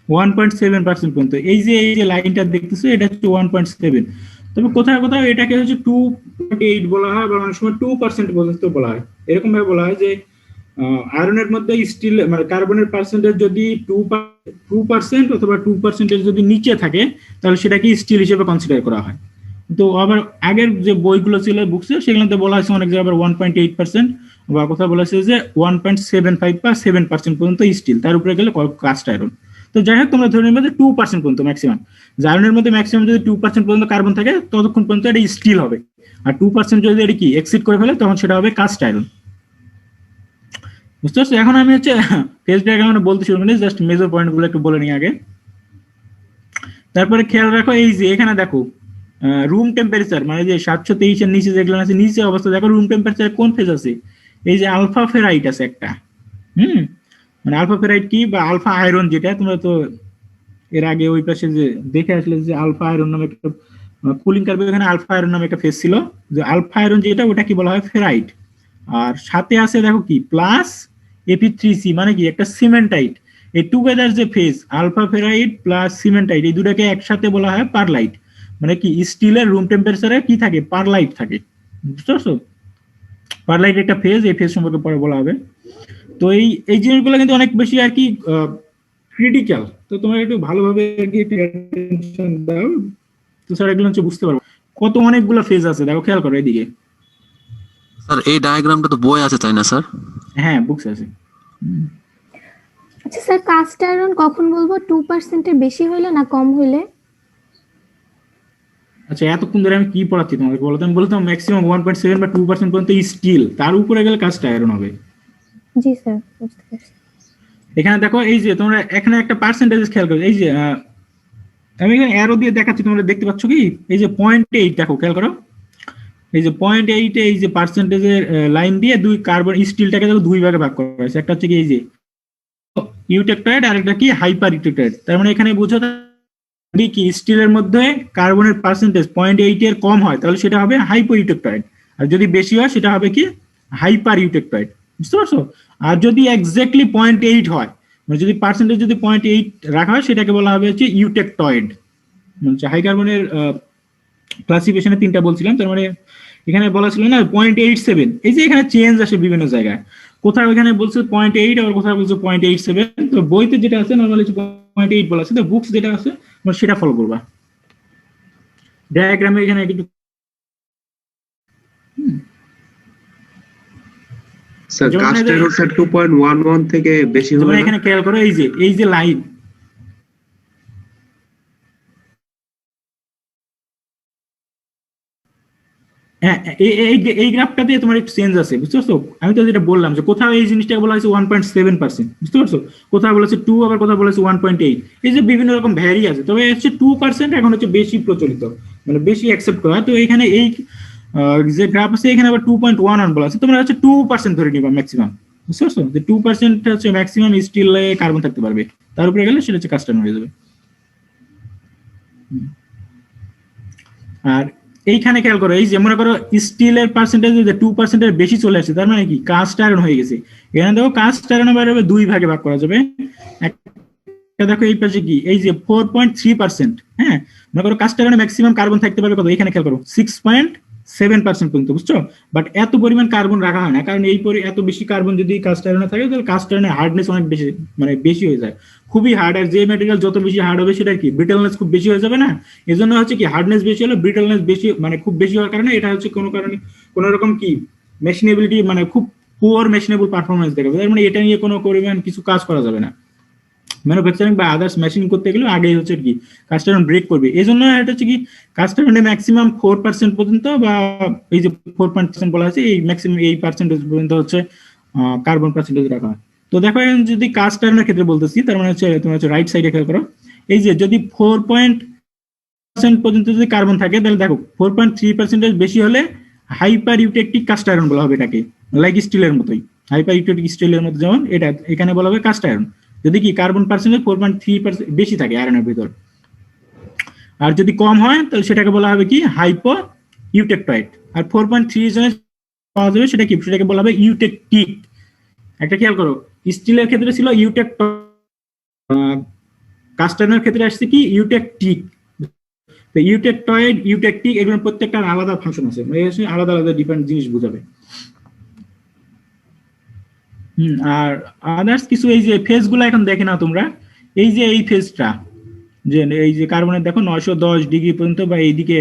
1.7% পর্যন্ত। এই যে লাইনটা দেখতেছো এটা হচ্ছে 1.7, তবে কোথাও কোথাও এটাকে হচ্ছে 2.8 বলা হয় বা অনেক সময় 2% পর্যন্ত বলা হয়। এরকম ভাবে বলা হয় যে আয়রনের মধ্যে স্টিল মানে কার্বনের পার্সেন্টেজ যদি 2% অথবা 2% যদি নিচে থাকে তাহলে সেটাকে স্টিল হিসেবে কনসিডার করা হয়। তো আবার আগের যে বইগুলো ছিল বুকসে সেগুলোতে বলা হয়েছে অনেক জায়গায় 1.8% বা কোথাও বলা হয়েছে যে 1.75 বা 7% পর্যন্ত স্টিল, তার উপরে গেলে কাস্ট আয়রন। তো যাই হোক তোমরা ধরে নেবে যে 2% পর্যন্ত ম্যাক্সিমাম, আয়রনের মধ্যে ম্যাক্সিমাম যদি 2% পর্যন্ত কার্বন থাকে ততক্ষণ পর্যন্ত এটা স্টিল হবে, আর 2% যদি এটা কি এক্সিড করে ফেলে তখন সেটা হবে কাস্ট আয়রন। বুঝতে পারছো? এখন আমি হচ্ছে ফেজ ডায়াগ্রাম বলতে শুরু করি, জাস্ট মেজর পয়েন্ট গুলো একটু বলে নিই আগে। তারপরে খেয়াল রাখো এই যে এখানে দেখো রুম টেম্পারেচার মানে যে 723 এর নিচে যেগুলো আছে নিচে অবস্থা দেখো রুম টেম্পারেচার কোন ফেজ আছে, এই যে আলফা ফেরাইট আছে একটা, মানে আলফা ফেরাইট কি বা আলফা আয়রন, যেটা তোমরা তো এর আগে ওই পাশে যে দেখে আসলে যে আলফা আয়রন নামে একটা কুলিং কার্ভে এখানে আলফা আয়রন নামে একটা ফেজ ছিল, যে আলফা আয়রন যেটা ওটা কি বলা হয় ফেরাইট। আর সাথে আছে দেখো কি প্লাস Fe3C মানে কি একটা সিমেন্টাইট, এই টুগেদার যে ফেজ আলফা ফেরাইট প্লাস সিমেন্টাইট এই দুটাকে একসাথে বলা হয় পারলাইট। মানে কি স্টিলের রুম টেম্পারেচারে কি থাকে পারলাইট থাকে, বুঝতে পারছো? পারলাইট একটা ফেজ, এই ফেজ সম্পর্কে পরে বলা হবে। তো এই জিনিসগুলো কিন্তু অনেক বেশি আর কি ক্রিটিক্যাল, তো তোমরা একটু ভালোভাবে আর কি টেনশন দাও, তো স্যার এগুলো হচ্ছে বুঝতে পারবো কত অনেকগুলো ফেজ আছে। দেখো খেয়াল করো এদিকে, স্যার এই ডায়াগ্রামটা তো বই আছে তাই না স্যার? হ্যাঁ বুকস আছে। আচ্ছা স্যার, কাস্ট আয়রন কখন বলবো 2% এর বেশি হইলে না কম হইলে? আচ্ছা এতক্ষণ ধরে আমি কি পড়াচ্ছি তোমাদের বলতাম ম্যাক্সিমাম 1.7 বা 2% পর্যন্ত স্টিল, তার উপরে গেলে কাস্ট আয়রন হবে। জি স্যার বুঝতে পারছি। এখানে দেখো এই যে তোমরা এখানে একটা পার্সেন্টেজ খেয়াল করো, এই যে আমি এখানে অ্যারো দিয়ে দেখাচ্ছি তোমরা দেখতে পাচ্ছ কি, এই যে 0.8 দেখো খেয়াল করো, এই যে 0.8 এই যে পার্সেন্টেজের লাইন দিয়ে দুই কার্বন স্টিলটাকে দেখো দুই ভাগে ভাগ করা হয়েছে, একটা হচ্ছে কি এই যে ইউটেকটয়েড আর একটা কি হাইপার ইউটেকটয়েড। তার মানে এখানে বুঝো কি স্টিলের মধ্যে কার্বনের পার্সেন্টেজ 0.8 এর কম হয় তাহলে সেটা হবে হাইপো ইউটেকটয়েড, আর যদি বেশি হয় সেটা হবে কি হাইপার ইউটেকটয়েড, বুঝতে পারছো? আর যদি এক্স্যাক্টলি 0.8 হয় মানে যদি পার্সেন্টেজ যদি 0.8 রাখা হয় সেটাকে বলা হবে হচ্ছে ইউটেকটয়েড। মানে হাই কার্বনের ক্লাসিফিকেশনে তিনটা বলছিলাম, তার মানে এখানে বলা ছিল না 0.87, এই যে এখানে চেঞ্জ আসে বিভিন্ন জায়গায়, কোথাও এখানে বলছে 0.8 আর কোথাও বলছে 0.87, তো বইতে যেটা আছে নরমালি 0.8 বলা আছে, তো বুকস যেটা আছে সেটা ফলো করবা। ডায়াগ্রামে এখানে একটু স্যার কাস্ট আয়রন স্যার 2.11 থেকে বেশি হবে না? এখানে খেয়াল করো এই যে লাইন, হ্যাঁ এই গ্রাফটা দিয়ে তোমার একটু চেঞ্জ আছে, বুঝতে পারছো? আমি তো যেটা বললাম যে কোথাও এই জিনিসটাকে বলা হয়েছে 1.7%, বুঝতে পারছো? কোথাও বলেছে 2 আবার কোথাও বলেছে 1.8, এই যে বিভিন্ন রকম ভ্যারি আছে, তবে হচ্ছে 2% এখন হচ্ছে বেশি প্রচলিত মানে বেশি অ্যাকসেপ্ট করা। তো এখানে এই যে গ্রাফ আছে এখানে আবার 2.11 বলা আছে, তোমরা হচ্ছে 2% ধরে নিবা ম্যাক্সিমাম, বুঝতে পারছো? যে 2% হচ্ছে ম্যাক্সিমাম স্টিলে কার্বন থাকতে পারবে, তার উপরে গেলে সেটা হচ্ছে কাস্ট আয়রন হয়ে যাবে। আর এইখানে খেয়াল করো এই যে মনে করো স্টিলের পার্সেন্টেজ যে 2% এর বেশি চলে আসছে তার মানে কি কাস্ট আয়রন হয়ে গেছে। এখানে দেখো কাস্ট আয়রন বাইরে দুই ভাগে ভাগ করা যাবে, একটা দেখো এই পাশে কি এই যে 4.3%, হ্যাঁ মনে করো কাস্ট আয়রনে ম্যাক্সিমাম কার্বন থাকতে পারবে কত, এখানে খেয়াল করো 6.7% পর্যন্ত, বুঝছো? বাট এত পরিমাণ কার্বন রাখা হয় না, কারণ এত বেশি কার্বন যদি কাস্ট আয়রনে থাকে তাহলে কাস্ট আয়রনের হার্ডনেস অনেক বেশি মানে বেশি হয়ে যায়, খুবই হার্ড, আর যে ম্যাটেরিয়াল যত বেশি হার্ড হবে সেটা কি ব্রিটেলনেস খুব বেশি হয়ে যাবে না, এজন্য হচ্ছে কি হার্ডনেস বেশি হলে ব্রিটেলনেস বেশি মানে খুব বেশি হওয়ার কারণে এটা হচ্ছে কোনো কারণে কোনো রকম কি মেশিনেবিলিটি মানে খুব পুয়ার মেশিনেবল পারফরমেন্স দেখাবে, তার মানে এটা নিয়ে কোনো পরিমাণ কিছু কাজ করা যাবে না। ম্যানুফ্যাকচারিং বা আদার্স মেশিন করতে গেলে আগেই হচ্ছে কি কাস্ট আয়রন ব্রেক করবে। এই জন্য এটা হচ্ছে কি কাস্ট আয়রনে ম্যাক্সিমাম 4% পর্যন্ত, বা এই যে 4% বলা আছে, এই ম্যাক্সিমাম এই পার্সেন্টেজ পর্যন্ত হচ্ছে কার্বন পার্সেন্টেজ রাখা হয়। তো দেখো এখন যদি কাস্ট আয়রনের ক্ষেত্রে বলতেছি, তার মানে হচ্ছে তোমার হচ্ছে রাইট সাইডে খেয়াল করো, এই যে যদি 4% পর্যন্ত যদি কার্বন থাকে, তাহলে দেখো 4.3% বেশি হলে হাইপার ইউটেকটিক কাস্ট আয়রন বলা হবে এটাকে, লাইক স্টিলের মতোই, হাইপার ইউটেকটিক স্টিলের মতো যেমন এটা এখানে বলা হবে কাস্ট আয়রন, যদি কি কার্বন পার্সেন্টেজ 4.3% বেশি থাকে আয়রনের ভিতর। আর যদি কম হয় তাহলে সেটাকে বলা হবে কি হাইপো ইউটেকটয়েড। আর 4.3 জনে পাওয়া যাবে সেটা কি, সেটাকে বলা হবে ইউটেকটিক। একটা খেয়াল করো, স্টিলের ক্ষেত্রে ছিল ইউটেকটয়েড, কাস্ট আয়রনের ক্ষেত্রে আসছে কি ইউটেকটিক। তো ইউটেকটয়েড, ইউটেকটিক এগুলোর প্রত্যেকটার আলাদা ফাংশন আছে, আলাদা আলাদা ডিফারেন্ট জিনিস বোঝাবে। আর আদার্স কিছু এই যে ফেজ গুলো এখন দেখে নাও তোমরা, এই যে এই ফেজটা যে এই যে কার্বনের দেখো 910 ডিগ্রি পর্যন্ত, বা এইদিকে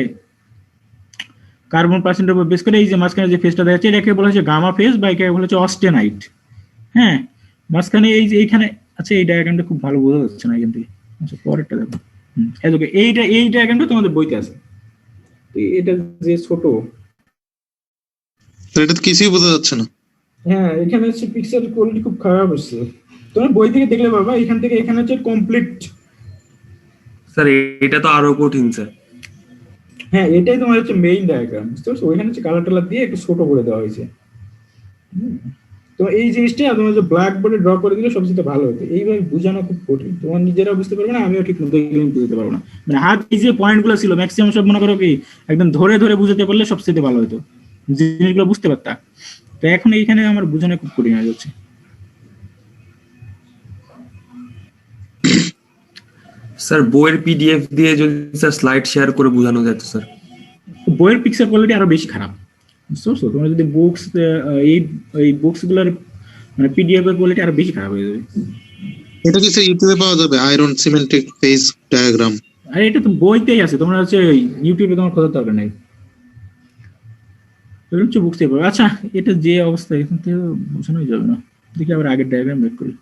কার্বন পার্সেন্টের উপর বেস করে এই যে মাঝখানে যে ফেজটা দেখা যাচ্ছে এটাকে বলা হচ্ছে গামা ফেজ, বা এটাকে বলা হচ্ছে অস্টেনাইট। হ্যাঁ, মাঝখানে এই যে এইখানে আচ্ছা এই ডায়াগ্রামটা খুব ভালো বোঝা যাচ্ছে না এখান থেকে, আচ্ছা পরেরটা দেখো। এই ডায়াগ্রামটা তোমাদের বইতে আছে, এটা যে ছোট, এটা তো কিছুই বোঝা যাচ্ছে না। হ্যাঁ এখানে হচ্ছে পিক্সেল কোয়ালিটি খুব খারাপ হচ্ছে, তোমরা বই থেকে দেখলে বাবা এখান থেকে এখানে হচ্ছে কমপ্লিট। স্যার এটা তো আরো কঠিন স্যার। হ্যাঁ এটাই তোমার হচ্ছে মেইন ডায়াগ্রাম, বুঝতে পারছো? ওইখানে হচ্ছে কালার টালার দিয়ে একটু ছোট করে দেওয়া হয়েছে। তো এই জিনিসটা তোমার যে ব্ল্যাক বোর্ডে ড্র করে দিলে সবচেয়ে ভালো হতো। এইভাবে বোঝানো খুব কঠিন, তোমার নিজেরা বুঝতে পারবে না, আমিও ঠিক মতো বুঝতে পারবো না। মানে হাত এই যে পয়েন্ট গুলো ছিল ম্যাক্সিমাম সব মনে করো কি একদম ধরে ধরে বুঝাতে পারলে সবচেয়ে ভালো হতো, জিনিসগুলো বুঝতে পারতাম। তো এখন এইখানে আমার বোঝানো খুব কঠিন হয়ে যাচ্ছে। স্যার বইয়ের পিডিএফ দিয়ে যদি স্যার স্লাইড শেয়ার করে বোঝানো যেত স্যার। বইয়ের পিকচার কোয়ালিটি আরো বেশি খারাপ, বুঝতে পারছো? তোমরা যদি বুকস এই বুকস গুলোর মানে পিডিএফ এর কোয়ালিটি আরো বেশি খারাপ হয়ে যাবে। এটা কি স্যার ইউটিউবে পাওয়া যাবে আয়রন সিমেন্টিক ফেজ ডায়াগ্রাম? আর এটা তো বইতেই আছে, তোমরা হচ্ছে ইউটিউবে তোমার খোঁজার দরকার নাই, হচ্ছে বুঝতে পারবে। আচ্ছা এটা যে অবস্থা এখান থেকে বোঝানোই যাবে না, দেখি আবার আগের ডায়াগ্রাম বের করি।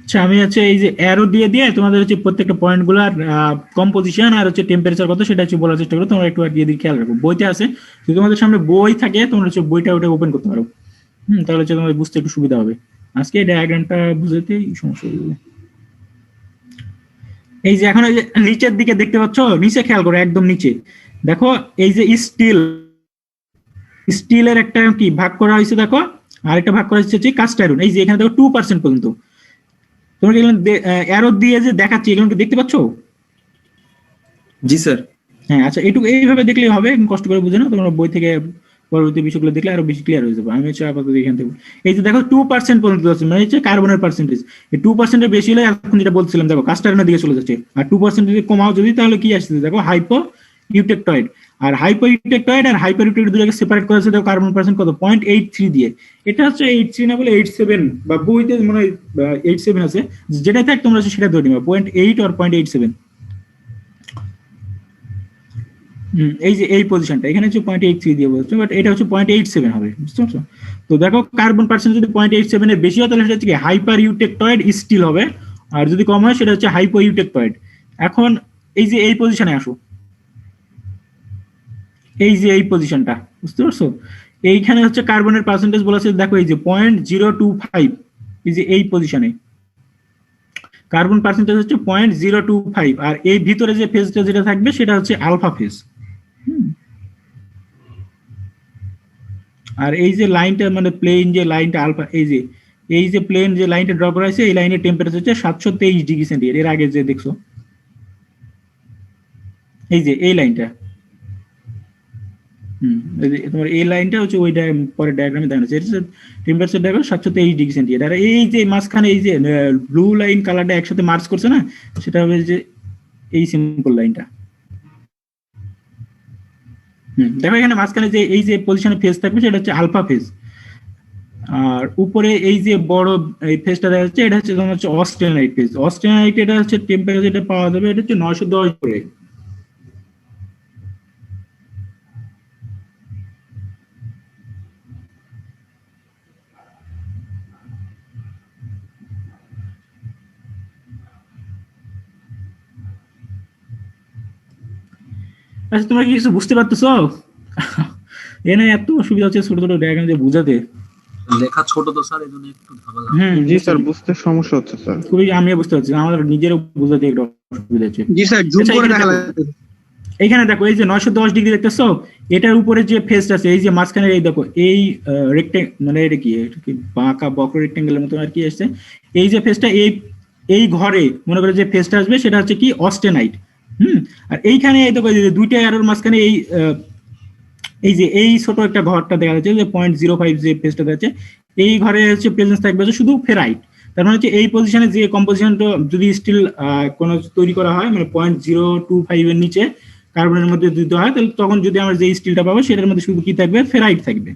আচ্ছা আমি হচ্ছে এই যে অ্যারো দিয়ে দিয়ে তোমাদের হচ্ছে প্রত্যেকটা পয়েন্ট গুলার কম্পোজিশন আর হচ্ছে টেম্পারেচার কত সেটা হচ্ছে বলার চেষ্টা করো। তোমরা একটু আর দিয়ে খেয়াল রাখো, বইতে আছে, যদি তোমাদের সামনে বই থাকে তোমরা হচ্ছে বইটা ওটা ওপেন করতে পারো, তাহলে হচ্ছে তোমাদের বুঝতে একটু সুবিধা হবে। আজকে এই ডায়াগ্রামটা বুঝতেই সমস্যা হবে। এই যে এখন এই যে নিচের দিকে দেখতে পাচ্ছ, নিচে খেয়াল করো, একদম নিচে দেখো এই যে স্টিলের একটা কি ভাগ করা হয়েছে দেখো, আর একটা ভাগ করা হচ্ছে কাস্ট আয়রন। এই যে এখানে দেখো 2% পর্যন্ত, তোমরা এগুলো অ্যারো দিয়ে যে দেখাচ্ছি এগুলো দেখতে পাচ্ছ? জি স্যার। হ্যাঁ আচ্ছা এইটুকু এইভাবে দেখলেই হবে, কষ্ট করে বুঝে না, তোমরা বই থেকে পরবর্তী বিষয়গুলো দেখলে আরো বেশি ক্লিয়ার হয়ে যাবে। আমি হচ্ছে আপাতত এখান থেকে এই যে দেখো 2% পর্যন্ত আছে, মানে হচ্ছে কার্বনের পার্সেন্টেজ। এই 2% এর বেশি হলে এখন যেটা বলছিলাম দেখো কাস্ট আয়রনের দিকে চলে যাচ্ছে, আর 2% যদি কমাও যদি তাহলে কি আসছে দেখো হাইপো ইউটেকটয়েড। আর হাইপো ইউটেকটয়েড আর হাইপার ইউটেকটয়েড দুটোকে সেপারেট করেছে দেখো কার্বন পার্সেন্ট কত 0.83 দিয়ে। এটা হচ্ছে 83 না বলে 87, বা বইতে মনে হয় 87 আছে, যেটা থাক তোমরা সেটা ধরে নিবা 0.8 আর 0.87। এই যে এই পজিশনটা এখানে হচ্ছে 0.83 দিয়ে বলছো, বাট এটা হচ্ছে 0.87 হবে, বুঝতে পারছো? তো দেখো কার্বন পার্সেন্ট যদি 0.87 এর বেশি হয় তাহলে সেটা হচ্ছে কি হাইপার ইউটেকটয়েড স্টিল হবে, আর যদি কম হয় সেটা হচ্ছে হাইপো ইউটেকটয়েড। এখন এই যে এই পজিশনে আসো, এই যে এই পজিশনটা, বুঝতে পারছো? এইখানে হচ্ছে কার্বনের পার্সেন্টেজ বলা আছে দেখো এই যে 0.025, এই যে এই পজিশনে কার্বন পার্সেন্টেজ হচ্ছে 0.025, আর এই ভিতরে যে ফেজটা যেটা থাকবে সেটা হচ্ছে আলফা ফেজ। আর এই যে লাইনটা মানে প্লেন যে লাইনটা আলফা, এই যে প্লেন যে লাইনটা ড্র করা হয়েছে এই লাইনের টেম্পারেচার হচ্ছে 723 ডিগ্রি সেন্টিগ্রেড। এর আগে যে দেখছো এই যে এই লাইনটা, তোমার এই লাইনটা হচ্ছে ওই পরের ডায়াগ্রামে দেখানো হচ্ছে টেম্পারেচার দেখো 723 ডিগ্রি সেন্টিগ্রেড। আর এই যে মাঝখানে এই যে ব্লু লাইন কালারটা একসাথে মার্চ করছে না, সেটা হবে যে এই সিম্পল লাইনটা। দেখো এখানে মাঝখানে যে এই যে পজিশনে ফেজ থাকবে সেটা হচ্ছে আলফা ফেজ, আর উপরে এই যে বড় এই ফেজটা দেখা যাচ্ছে, এটা হচ্ছে তোমার হচ্ছে অস্টেনাইট ফেজ। অস্টেনাইট এটা হচ্ছে টেম্পারেচার যেটা পাওয়া যাবে এটা হচ্ছে 910 করে। আচ্ছা তোমরা কি কিছু বুঝতে পারতেছো? এনে এত অসুবিধা হচ্ছে ছোট ছোট ডায়াগ্রাম দিয়ে বুঝাতে। লেখা ছোট তো স্যার, এই জন্য একটু ঝামেলা। জি স্যার, বুঝতে সমস্যা হচ্ছে স্যার। খুবই আমিও বুঝতে পারছি, আমাদের নিজেরও বুঝাতে একটু অসুবিধা হচ্ছে। জি স্যার, জুম আচ্ছা, করে এখানে দেখা দেখো। লাগবে। এইখানে দেখো এই যে 910 ডিগ্রি দেখতেছো, এটার উপরে যে ফেজটা আছে এই যে মাঝখানে এই দেখো এই মানে এটা কি বাঁকা বক্র রেক্টেঙ্গেলের মতো আর কি আসছে, এই যে ফেজটা এই ঘরে মনে করে যে ফেজটা আসবে সেটা হচ্ছে কি অস্টেনাইট। আর এইখানে এই দেখো এই যে দুইটা অ্যারোর মাঝখানে এই যে এই ছোট একটা ঘরটা দেখা যাচ্ছে যে 0.05 যে ফেজটা দেখা যাচ্ছে, এই ঘরে হচ্ছে প্রেজেন্স থাকবে হচ্ছে শুধু ফেরাইট। তার মানে হচ্ছে এই পজিশনে যে কম্পোজিশনটা যদি স্টিল কোনো তৈরি করা হয় মানে 0.025 এর নিচে কার্বনের মধ্যে দিতে হয়, তাহলে তখন যদি আমরা যে স্টিলটা পাবো সেটার মধ্যে শুধু কি থাকবে, ফেরাইট থাকবে।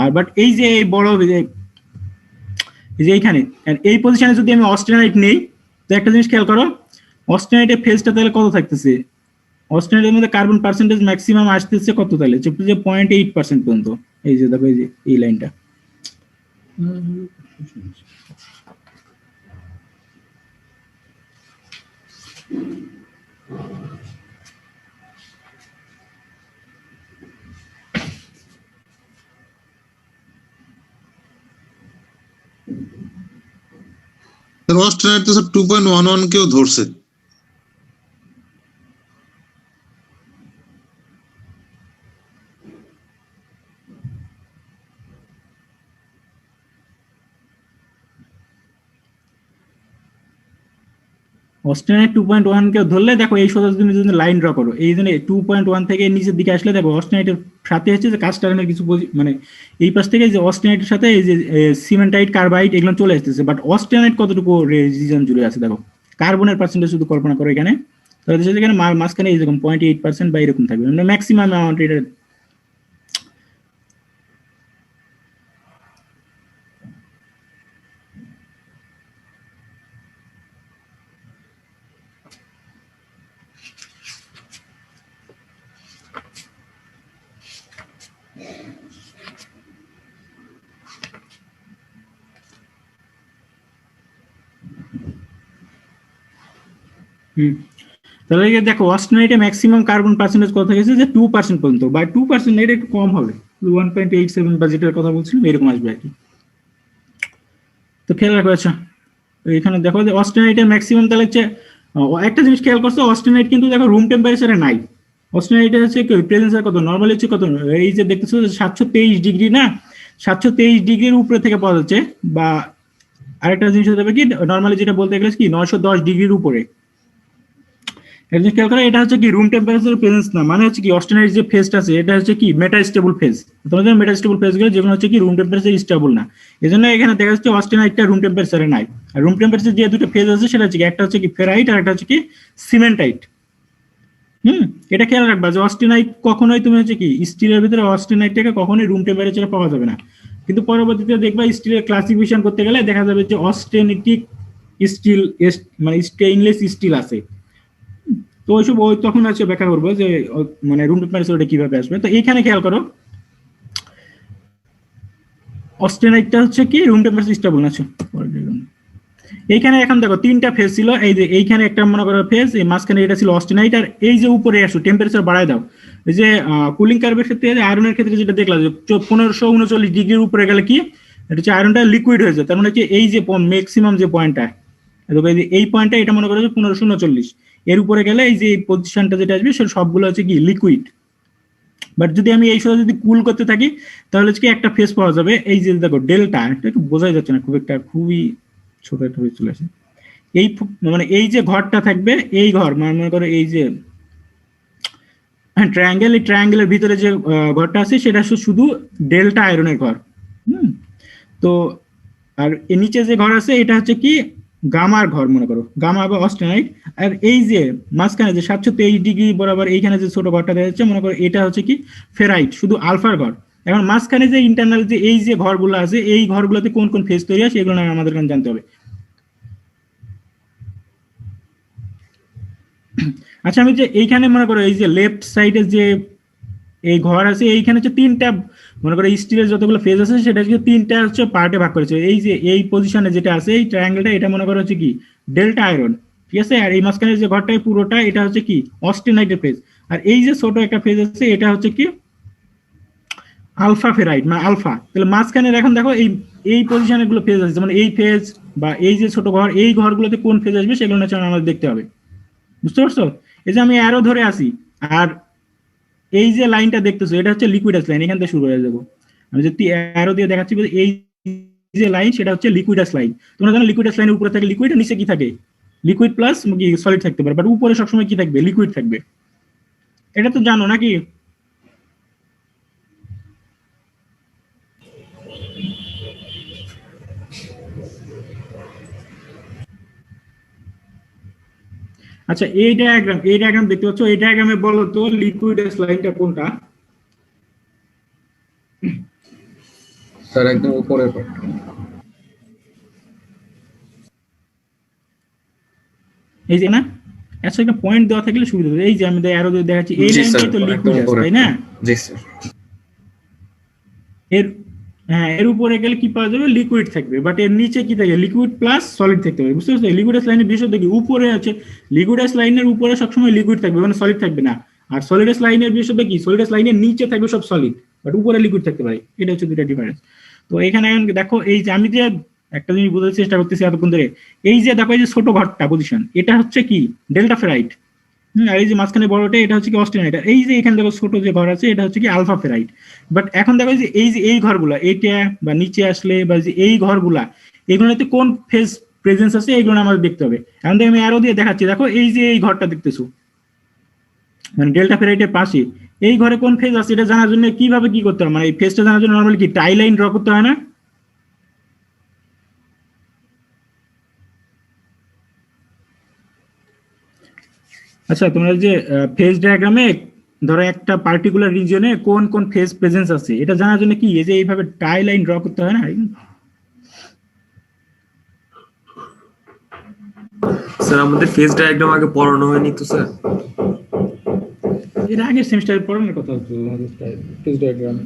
আর বাট এই যে এই বড় যে এইখানে এই পজিশনে যদি আমি অস্টেনাইট নেই, তো একটা জিনিস খেয়াল করো, অস্টেনাইটের ফেজটা তাহলে কত থাকতেছে, অস্টেনাইটের মধ্যে কার্বন পার্সেন্টেজ ম্যাক্সিমাম আসতেছে কত, তাহলে যে 0.8% পর্যন্ত। এই যে দেখো এই যে এই লাইনটা, অস্ট্রেলিয়ার তো স্যার 2.11 কেও ধরছে। অস্টেনাইট 2.1 কে ধরলে দেখো এই সোজা যদি লাইন ড্র করো, এই জন্য 2.1 থেকে নিচের দিকে আসলে দেখো অস্টেনাইটের সাথে হচ্ছে যে কাস্ট আয়রনের কিছু মানে এই পাশ থেকে যে অস্টেনাইটের সাথে এই যে সিমেন্টাইট কার্বাইড এগুলো চলে আসতেছে, বাট অস্টেনাইট কতটুকু রিজিয়ন জুড়ে আছে দেখো, কার্বনের পার্সেন্টেজ শুধু কল্পনা করো এখানে, তাহলে সেখানে মাঝখানে এইরকম 0.8% বা এরকম থাকবে, মানে ম্যাক্সিমাম অ্যামাউন্ট এটা। তাহলে দেখো অস্টেনাইটে ম্যাক্সিমাম কার্বন পার্সেন্টেজ কত গেছে যে 2% পর্যন্ত, বা 2% এটা একটু কম হবে, 1.87 বা যেটার কথা বলছিলাম এরকম আসবে আর কি। তো খেয়াল রাখো। আচ্ছা এখানে দেখো যে অস্টেনাইটের ম্যাক্সিমাম তাহলে হচ্ছে একটা জিনিস খেয়াল করছো, অস্টেনাইট কিন্তু দেখো রুম টেম্পারেচারে নাই, অস্টেনাইটে হচ্ছে প্রেজেন্সের কত নরমালি হচ্ছে কত, এই যে দেখতেছো 723 ডিগ্রি না, 723 ডিগ্রির উপরে থেকে পাওয়া যাচ্ছে, বা আরেকটা জিনিস হতে পারে কি নরমালি যেটা বলতে গেলে কি 910 ডিগ্রির উপরে। খেয়াল করে এটা হচ্ছে কি রুম টেম্পারেচার প্রেজেন্স না, মানে হচ্ছে কি অস্টেনাইট যে ফেজটা আছে এটা হচ্ছে কি মেটাস্টেবল ফেজ, তোমাদের মেটাস্টেবল ফেজ গুলো যেগুলো হচ্ছে কি রুম টেম্পারেচার স্টেবল না, এজন্য এখানে দেখা যাচ্ছে অস্টেনাইটটা রুম টেম্পারেচারে নাই। আর রুম টেম্পারেচার যে দুটো ফেজ আছে সেটা হচ্ছে কি একটা হচ্ছে কি ফেরাইট আর একটা হচ্ছে কি সিমেন্টাইট। এটা খেয়াল রাখবা যে অস্টেনাইট কখনোই তুমি হচ্ছে কি স্টিলের ভিতরে অস্টেনাইটটাকে কখনোই রুম টেম্পারেচারে পাওয়া যাবে না, কিন্তু পরবর্তীতে দেখবা স্টিলের ক্লাসিফিকেশন করতে গেলে দেখা যাবে যে অস্টেনিটিক স্টিল মানে স্টেইনলেস স্টিল আছে, তো ওইসব ওই তখন আছে ব্যাখ্যা করবো যে মানে রুম টেম্পারেচার কিভাবে আসবে। তো এইখানে খেয়াল করো অস্টেনাইটটা হচ্ছে কি রুম টেম্পারেচার স্টেবল আছে। এইখানে এখন দেখো তিনটা ফেজ ছিল, এই যে এইখানে একটা মনে করো ফেজ, এই মাঝখানে এটা ছিল অস্টেনাইট, আর এই যে উপরে আসো টেম্পারেচার বাড়ায় দাও, এই যে কুলিং কার্ভের ক্ষেত্রে আয়রনের ক্ষেত্রে যেটা দেখলাম যে 1539 ডিগ্রির উপরে গেলে কি এটা হচ্ছে আয়রনটা লিকুইড হয়ে যায়, তার মানে হচ্ছে এই যে ম্যাক্সিমাম যে পয়েন্টটা এই পয়েন্টটা এটা মনে করো যে 1539, এর উপরে গেলে এই যে পজিশনটা যেটা আসবে সেটা সবগুলো হচ্ছে কি লিকুইড। বাট যদি আমি এই সময় যদি কুল করতে থাকি তাহলে হচ্ছে কি একটা ফেজ পাওয়া যাবে, এই যে দেখো ডেল্টা, এটা একটু বোঝাই যাচ্ছে না খুব একটা, খুবই ছোট একটা হয়ে চলে আসে, এই মানে এই যে ঘরটা থাকবে এই ঘর মনে করো এই যে ট্রায়াঙ্গেল, এই ট্রায়াঙ্গেলের ভিতরে যে ঘরটা আছে সেটা শুধু ডেল্টা আয়রনের ঘর। তো আর এর নিচে যে ঘর আছে এটা হচ্ছে কি গামার ঘর, মনে করো গামা বা অস্টেনাইট। আর এই যে মাঝখানে যে 723 ডিগ্রি বরাবর এইখানে যে ছোট ঘরটা দেখা যাচ্ছে মনে করো এটা হচ্ছে কি ফেরাইট, শুধু আলফার ঘর। এখন মাঝখানে যে ইন্টারনাল যে এই যে ঘরগুলো আছে এই ঘরগুলোতে কোন কোন ফেজ তৈরি হয় সেগুলো আমাদের জানতে হবে। আচ্ছা আমি যে এইখানে মনে করো এই যে লেফট সাইডে যে এই ঘর আছে এইখানে হচ্ছে তিনটা মনে করো স্টিলের যতগুলো ফেজ আছে সেটা হচ্ছে তিনটা হচ্ছে পার্টে ভাগ করেছে। এই যে এই পজিশনে যেটা আছে এই ট্রায়াঙ্গেলটা এটা মনে করো হচ্ছে কি ডেল্টা আয়রন, ঠিক আছে। আর এই মাঝখানে যে ঘরটা পুরোটা এটা হচ্ছে কি অস্টেনাইটের ফেজ। আর এই যে ছোট একটা ফেজ আছে এটা হচ্ছে কি আলফা ফেরাইট মানে আলফা। তাহলে মাঝখানে এখন দেখো এই এই পজিশনে গুলো ফেজ আছে, যেমন এই ফেজ বা এই যে ছোট ঘর এই ঘরগুলোতে কোন ফেজ আসবে সেগুলো আমাদের দেখতে হবে, বুঝতে পারছো? এই যে আমি অ্যারো ধরে আসি আর এই যে লাইনটা দেখতেছো এটা হচ্ছে লিকুইডাস লাইন, এখান থেকে শুরু হয়ে যাবো। আমি যদি অ্যারো দিয়ে দেখাচ্ছি এই যে লাইন সেটা হচ্ছে লিকুইডাস লাইন। তোমরা জানো লিকুইডাস লাইনের উপরে থাকে লিকুইড, নিচে কি থাকে লিকুইড প্লাস সলিড থাকতে পারে, বাট উপরে সবসময় কি থাকবে লিকুইড থাকবে, এটা তো জানো নাকি? আচ্ছা এই ডায়াগ্রাম দেখতে পাচ্ছ, এই ডায়াগ্রামে বলো তো লিকুইডাস লাইনটা কোনটা? স্যার একদম উপরের পার্ট। এই যে না আচ্ছা একটা পয়েন্ট দেওয়া থাকলে সুবিধা হবে। এই যে আমি অ্যারো দিয়ে দেখাচ্ছি এই লাইনটাই তো লিকুইডাস, তাই না? জি স্যার। এর উপরে গেলে কি পাওয়া যাবে লিকুইড থাকবে, বাট এর নিচে কি থাকে লিকুইড প্লাস সলিড থাকতে হবে, বুঝতে পারছো? লিকুইডাস লাইনের বিষয় দেখি উপরে আছে লিকুইডাস লাইনের উপরে সবসময় লিকুইড থাকবে মানে সলিড থাকবে না, আর সলিডাস লাইনের বিষয় কি সলিডাস লাইনের নিচে থাকবে সব সলিড বাট উপরে লিকুইড থাকতে পারে, এটা হচ্ছে দুটা ডিফারেন্স। তো এখানে এখন দেখো এই যে আমি যে একটা জিনিস বোঝার চেষ্টা করতেছি এতক্ষণ ধরে, এই যে দেখো এই যে ছোট ঘরটা পজিশন এটা হচ্ছে কি ডেল্টা ফেরাইট, আর এই যে মাঝখানে বড়টা এটা হচ্ছে কি অস্টেনাইট। এই যে এখানে দেখো ছোট যে ঘর আছে এটা হচ্ছে কি আলফা ফেরাইট। বাট এখন দেখো যে এই ঘরগুলা এইটা বা নিচে আসলে বা যে এই ঘরগুলা এগুলোতে কোন ফেজ প্রেজেন্স আছে এগুলো আমাদের দেখতে হবে। এখন দেখো আমি অ্যারো দিয়ে দেখাচ্ছি, দেখো এই যে এই ঘরটা দেখতেছো মানে ডেল্টা ফেরাইটের পাশে এই ঘরে কোন ফেজ আছে এটা জানার জন্য কিভাবে কি করতে হবে, মানে এই ফেজটা জানার জন্য নরমালি কি টাই লাইন ড্র করতে হয় না? আচ্ছা তোমরা যে ফেজ ডায়াগ্রামে ধরো একটা পার্টিকুলার রিজিয়নে কোন কোন ফেজ প্রেজেন্স আছে এটা জানার জন্য কি এই যে এইভাবে টাই লাইন ড্র করতে হয় না? স্যার আমাদের ফেজ ডায়াগ্রাম আগে পড়ানো হয়নি তো স্যার? এর আগের সেমিস্টারে পড়ানোর কথা হতো ফেজ ডায়াগ্রাম।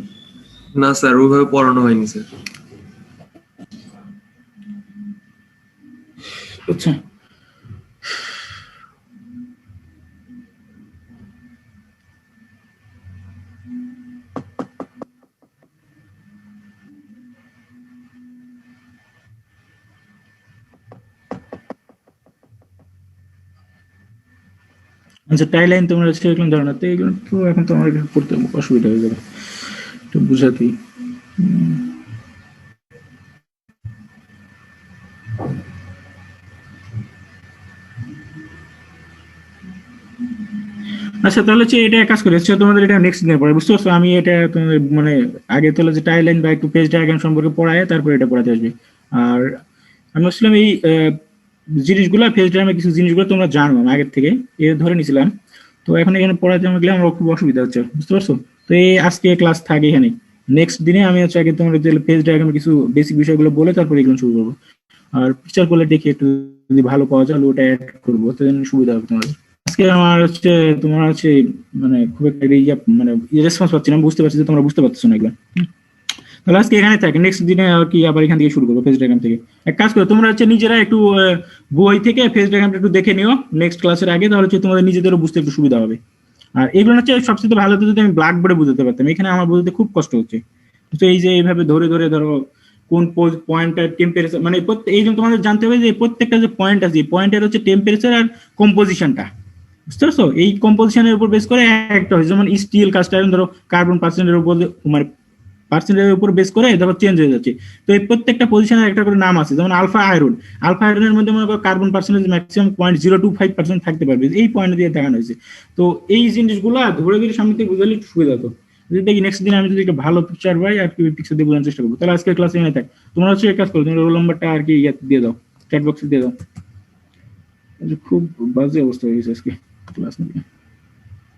না স্যার ওইভাবে পড়ানো হয়নি স্যার। আচ্ছা আচ্ছা টাই লাইন তোমরা সেরকম জানো না, তো এগুলো তো এখন তোমার পড়তে অসুবিধা হয়ে যাবে একটু বুঝাতেই। আচ্ছা তাহলে হচ্ছে এটা কাজ করে হচ্ছে তোমাদের এটা নেক্সট দিনে পড়ে, বুঝতে পারছো? আমি এটা তোমাদের মানে আগে তাহলে যে টাই লাইন বা একটু পেজ ডায়াগ্রাম সম্পর্কে পড়ায় তারপরে এটা পড়াতে আসবে। আর আমি ভাবছিলাম এই জিনিসগুলো ফেজ ডায়াগ্রামে কিছু জিনিসগুলো তোমরা জানো আমি আগের থেকে এ ধরে নিছিলাম, তো এখন এখানে পড়াতে গেলে আমার খুব অসুবিধা হচ্ছে, বুঝতে পারছো? তো এই আজকে ক্লাস থাকে এখানে, নেক্সট দিনে আমি হচ্ছে আগে তোমাদের ফেজ ডায়াগ্রামে কিছু বেসিক বিষয়গুলো বলে তারপরে এগুলো শুরু করবো। আর পিকচার করলে দেখি একটু যদি ভালো পাওয়া যায় ওটা অ্যাড করবো, তাহলে সুবিধা হবে তোমাদের। আজকে আমার হচ্ছে তোমার হচ্ছে মানে খুব একটা মানে রেসপন্স পাচ্ছি না, বুঝতে পারছি যে তোমরা বুঝতে পারছো না এগুলো। তাহলে আজকে এখানে থাকে, নেক্সট দিনে আর কি আবার এখান থেকে শুরু করবো ফেজ ডায়াগ্রাম থেকে। এক কাজ করো তোমরা হচ্ছে নিজেরা একটু বই থেকে ফেজ ডায়াগ্রামটা একটু দেখে নিও নেক্সট ক্লাসের আগে, তাহলে হচ্ছে তোমাদের নিজেদেরও বুঝতে একটু সুবিধা হবে। আর এগুলো হচ্ছে সবচেয়ে ভালো যদি আমি ব্ল্যাক বোর্ডে বুঝতে পারতাম, এখানে আমার বুঝতে খুব কষ্ট হচ্ছে। তো এই যে এইভাবে ধরে ধরে ধরো কোন পয়েন্টটার টেম্পারেচার মানে এই জন্য তোমাদের জানতে হবে যে প্রত্যেকটা যে পয়েন্ট আছে পয়েন্টের হচ্ছে টেম্পারেচার আর কম্পোজিশনটা, বুঝতে পারছো? এই কম্পোজিশনের উপর বেস করে একটা হয়, যেমন স্টিল কাস্ট আয়রন ধরো কার্বন পার্সেন্টের উপর মানে পার্সেন্টের উপর বেস করে দেখো চেঞ্জ হয়ে যাচ্ছে। তো এই প্রত্যেকটা পজিশনের একটা করে নাম আছে, যেমন আলফা আয়রনের মধ্যে মনে করো কার্বন পার্সেন্টেজ ম্যাক্সিমাম 0.025% থাকতে পারবে, এই পয়েন্ট দিয়ে দেখানো হয়েছে। তো এই জিনিসগুলো ধরে ধরে সামনে থেকে বুঝালে সুবিধা হতো। যদি দেখি নেক্সট দিন আমি যদি একটা ভালো পিকচার পাই আর কি পিকচার দিয়ে বোঝানোর চেষ্টা করবো। তাহলে আজকের ক্লাসে এনে থাক, তোমরা হচ্ছে এক কাজ করো তুমি রোল নাম্বারটা আর কি দিয়ে দাও, চ্যাট বক্সে দিয়ে দাও। খুব বাজে অবস্থা হয়ে গেছে আজকে ক্লাস নিয়ে।